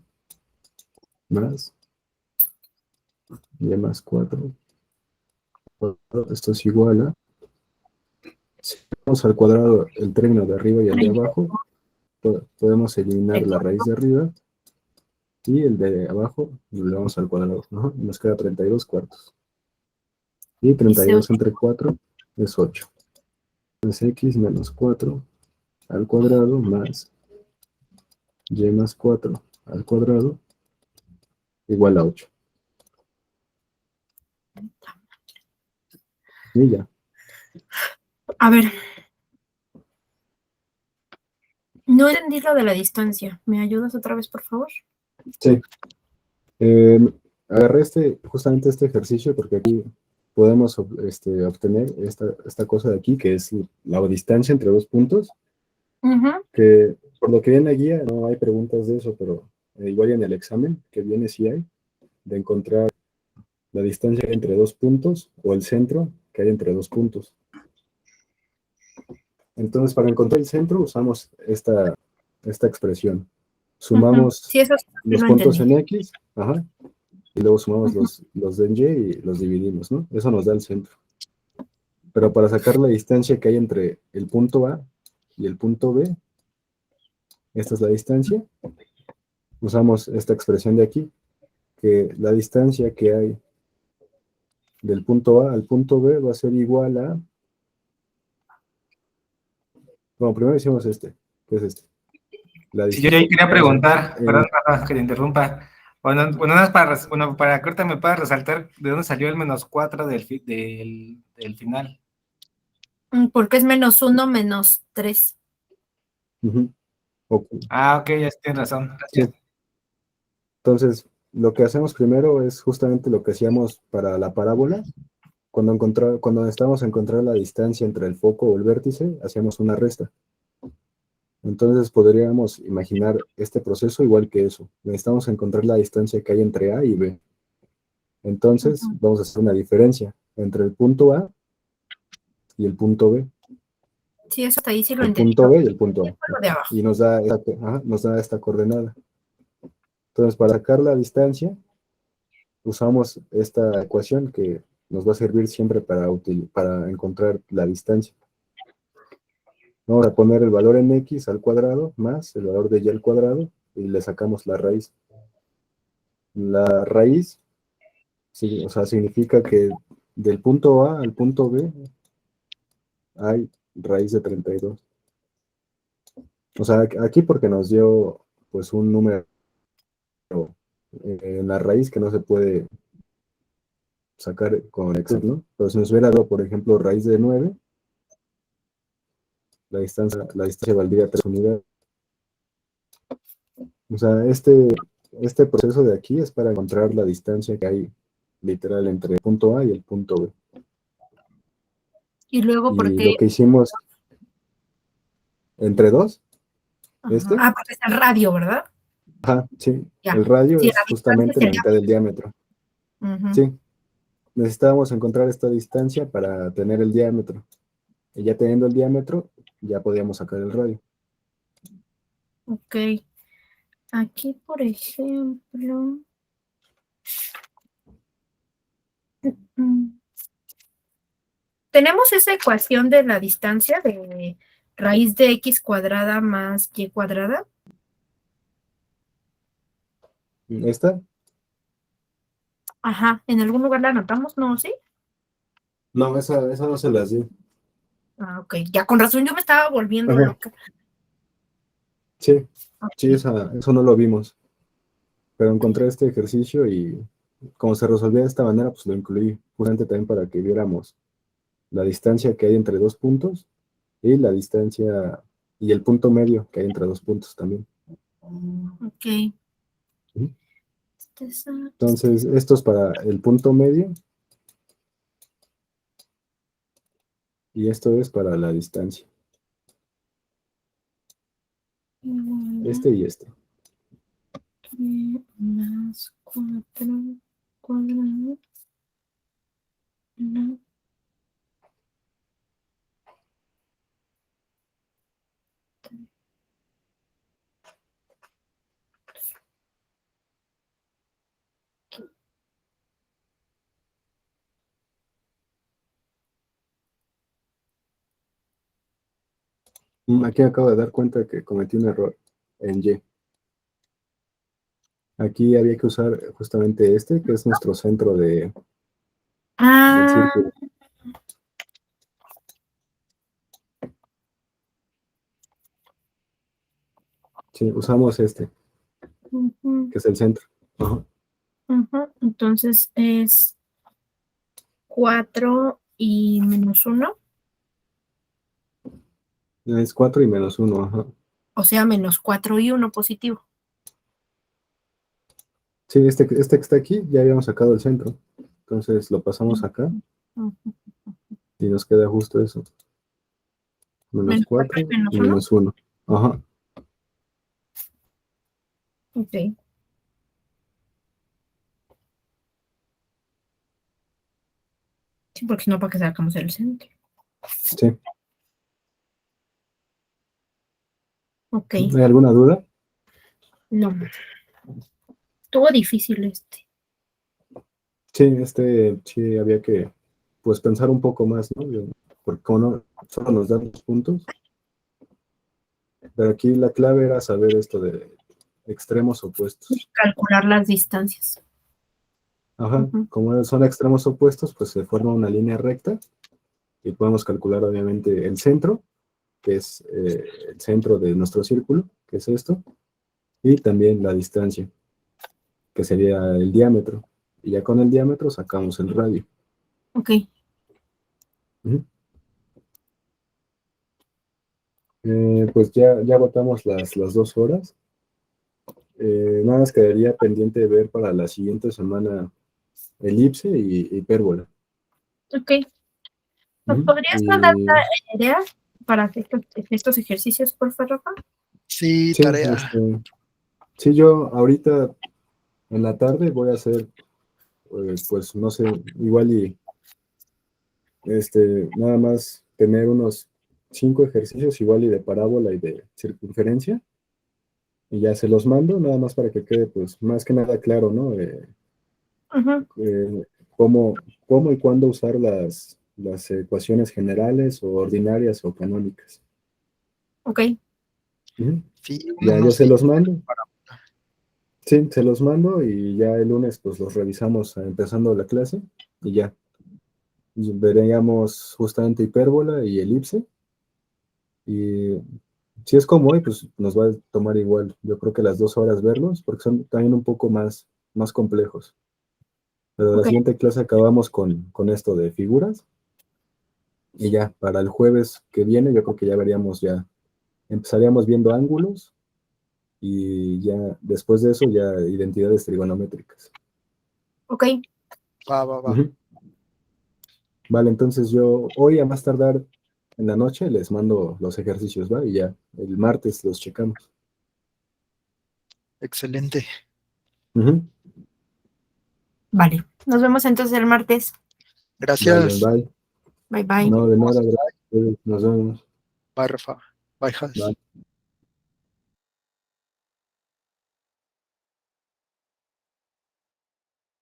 más y más 4. Esto es igual a, si vamos al cuadrado el término de arriba y el de abajo, podemos eliminar la raíz de arriba y el de abajo lo llevamos al cuadrado, ¿no? Y nos queda 32 cuartos. Y 32 entre 4 es 8. Entonces x menos 4 al cuadrado más y más 4 al cuadrado igual a 8. Y ya. A ver, no entendí lo de la distancia. ¿Me ayudas otra vez, por favor? Sí. Agarré justamente este ejercicio porque aquí podemos obtener esta cosa de aquí, que es la distancia entre dos puntos, Ujú. que por lo que viene en la guía no hay preguntas de eso, pero igual en el examen que viene sí hay, de encontrar la distancia entre dos puntos o el centro que hay entre dos puntos. Entonces, para encontrar el centro usamos esta expresión. Sumamos Sí, eso sí los lo puntos entendí. en X, ajá, y luego sumamos Ujú. los de en Y y los dividimos, ¿no? Eso nos da el centro. Pero para sacar la distancia que hay entre el punto A y el punto B, esta es la distancia, usamos esta expresión de aquí, que la distancia que hay del punto A al punto B va a ser igual a... Bueno, primero hicimos que es este. La Si yo ya distancia, quería o sea, preguntar, perdón, Rafa, que te interrumpa. Bueno, nada más para que ahorita me puedas resaltar de dónde salió el -4 del final. Porque es -1 menos 3. ok, Ah, ok, ya tienes razón, sí. gracias. Entonces, lo que hacemos primero es justamente lo que hacíamos para la parábola. Cuando necesitamos encontrar la distancia entre el foco o el vértice, hacíamos una resta. Entonces podríamos imaginar este proceso igual que eso. Necesitamos encontrar la distancia que hay entre A y B. Entonces vamos a hacer una diferencia entre el punto A y el punto B. Sí, eso hasta ahí sí lo El entendí. punto B y el punto A. Lo de abajo. Y nos da esta coordenada. Entonces, para sacar la distancia, usamos esta ecuación que nos va a servir siempre para encontrar la distancia. Vamos a poner el valor en x al cuadrado más el valor de y al cuadrado y le sacamos la raíz. La raíz, sí, o sea, significa que del punto A al punto B hay raíz de 32. O sea, aquí porque nos dio pues un número en la raíz que no se puede sacar con Excel, ¿no? Pero si nos hubiera dado, por ejemplo, raíz de 9, la distancia valdría 3 unidades. O sea, este proceso de aquí es para encontrar la distancia que hay literal entre el punto A y el punto B. Y luego, Y porque lo que hicimos entre dos, porque es el radio, ¿verdad? ajá, sí, Ya. el radio Sí, es la distancia es justamente la el mitad del diámetro. radio. Sí, necesitábamos encontrar esta distancia para tener el diámetro. Y ya teniendo el diámetro, ya podíamos sacar el radio. Ok. Aquí, por ejemplo, mm, tenemos esa ecuación de la distancia de raíz de x cuadrada más y cuadrada. ¿Esta? Ajá, ¿en algún lugar la anotamos? ¿No? ¿Sí? No, esa no se las di. Ah, ok. Ya con razón yo me estaba volviendo Ajá, loca. sí, sí, Ok. eso no lo vimos. Pero encontré este ejercicio y como se resolvía de esta manera, pues lo incluí justamente también para que viéramos la distancia que hay entre dos puntos y la distancia y el punto medio que hay entre dos puntos también. Ok. Ujú. Este Entonces, esto es para el punto medio y esto es para la distancia. Este y este. más 4 cuadrado. No. Aquí acabo de dar cuenta que cometí un error en Y. Aquí había que usar justamente este, que es nuestro centro del Ah, círculo. Sí, usamos este, ujú, que es el centro. Ajá. ujú. Entonces es 4 y menos 1, Es 4 y menos 1. Ajá. o sea, menos 4 y 1 positivo. Sí, este que está aquí, ya habíamos sacado el centro. Entonces lo pasamos acá Ujú. y nos queda justo eso. Menos Menos 4 4 y menos y 1. menos 1. Ajá. Ok. Sí, porque si no, ¿para qué sacamos el centro? Sí. Ok, ¿Hay alguna duda? no. Estuvo difícil este. Sí, sí había que pues pensar un poco más, ¿no? Porque como no solo nos dan los puntos, pero aquí la clave era saber esto de extremos opuestos. Calcular las distancias. Ajá, Ujú. como son extremos opuestos, pues se forma una línea recta y podemos calcular obviamente el centro, que es el centro de nuestro círculo, que es esto, y también la distancia, que sería el diámetro. Y ya con el diámetro sacamos el radio. Ok, Ujú. Pues ya agotamos las 2 horas. Nada más quedaría pendiente de ver para la siguiente semana elipse y hipérbola. ok. ¿Nos Ujú. podrías mandar Y la idea para hacer estos ejercicios, por favor, Rafa? Sí, sí, tarea. sí, yo ahorita en la tarde voy a hacer, pues no sé, igual y nada más tener unos 5 ejercicios igual y de parábola y de circunferencia y ya se los mando, nada más para que quede pues más que nada claro, ¿no? Ujú. Cómo y cuándo usar las ecuaciones generales o ordinarias o canónicas. Ok, Ujú. Sí, Ya unos se 10 los mando. para. Sí, se los mando y ya el lunes pues los revisamos empezando la clase y ya. Y veríamos justamente hipérbola y elipse. Y si es como hoy, pues nos va a tomar igual, yo creo que las 2 horas verlos, porque son también un poco más complejos. Pero la ok, siguiente clase acabamos con esto de figuras y ya, para el jueves que viene, yo creo que ya veríamos ya, empezaríamos viendo ángulos y ya después de eso ya identidades trigonométricas. ok. Va. Ujú. Vale, entonces yo hoy a más tardar en la noche les mando los ejercicios, ¿va? Y ya el martes los checamos. Excelente. Ujú. Vale. Nos vemos entonces el martes. Vale, Gracias. bye. Bye bye. No, de nada, gracias. Nos vemos. Bye, Rafa. Bye, Has. Bye.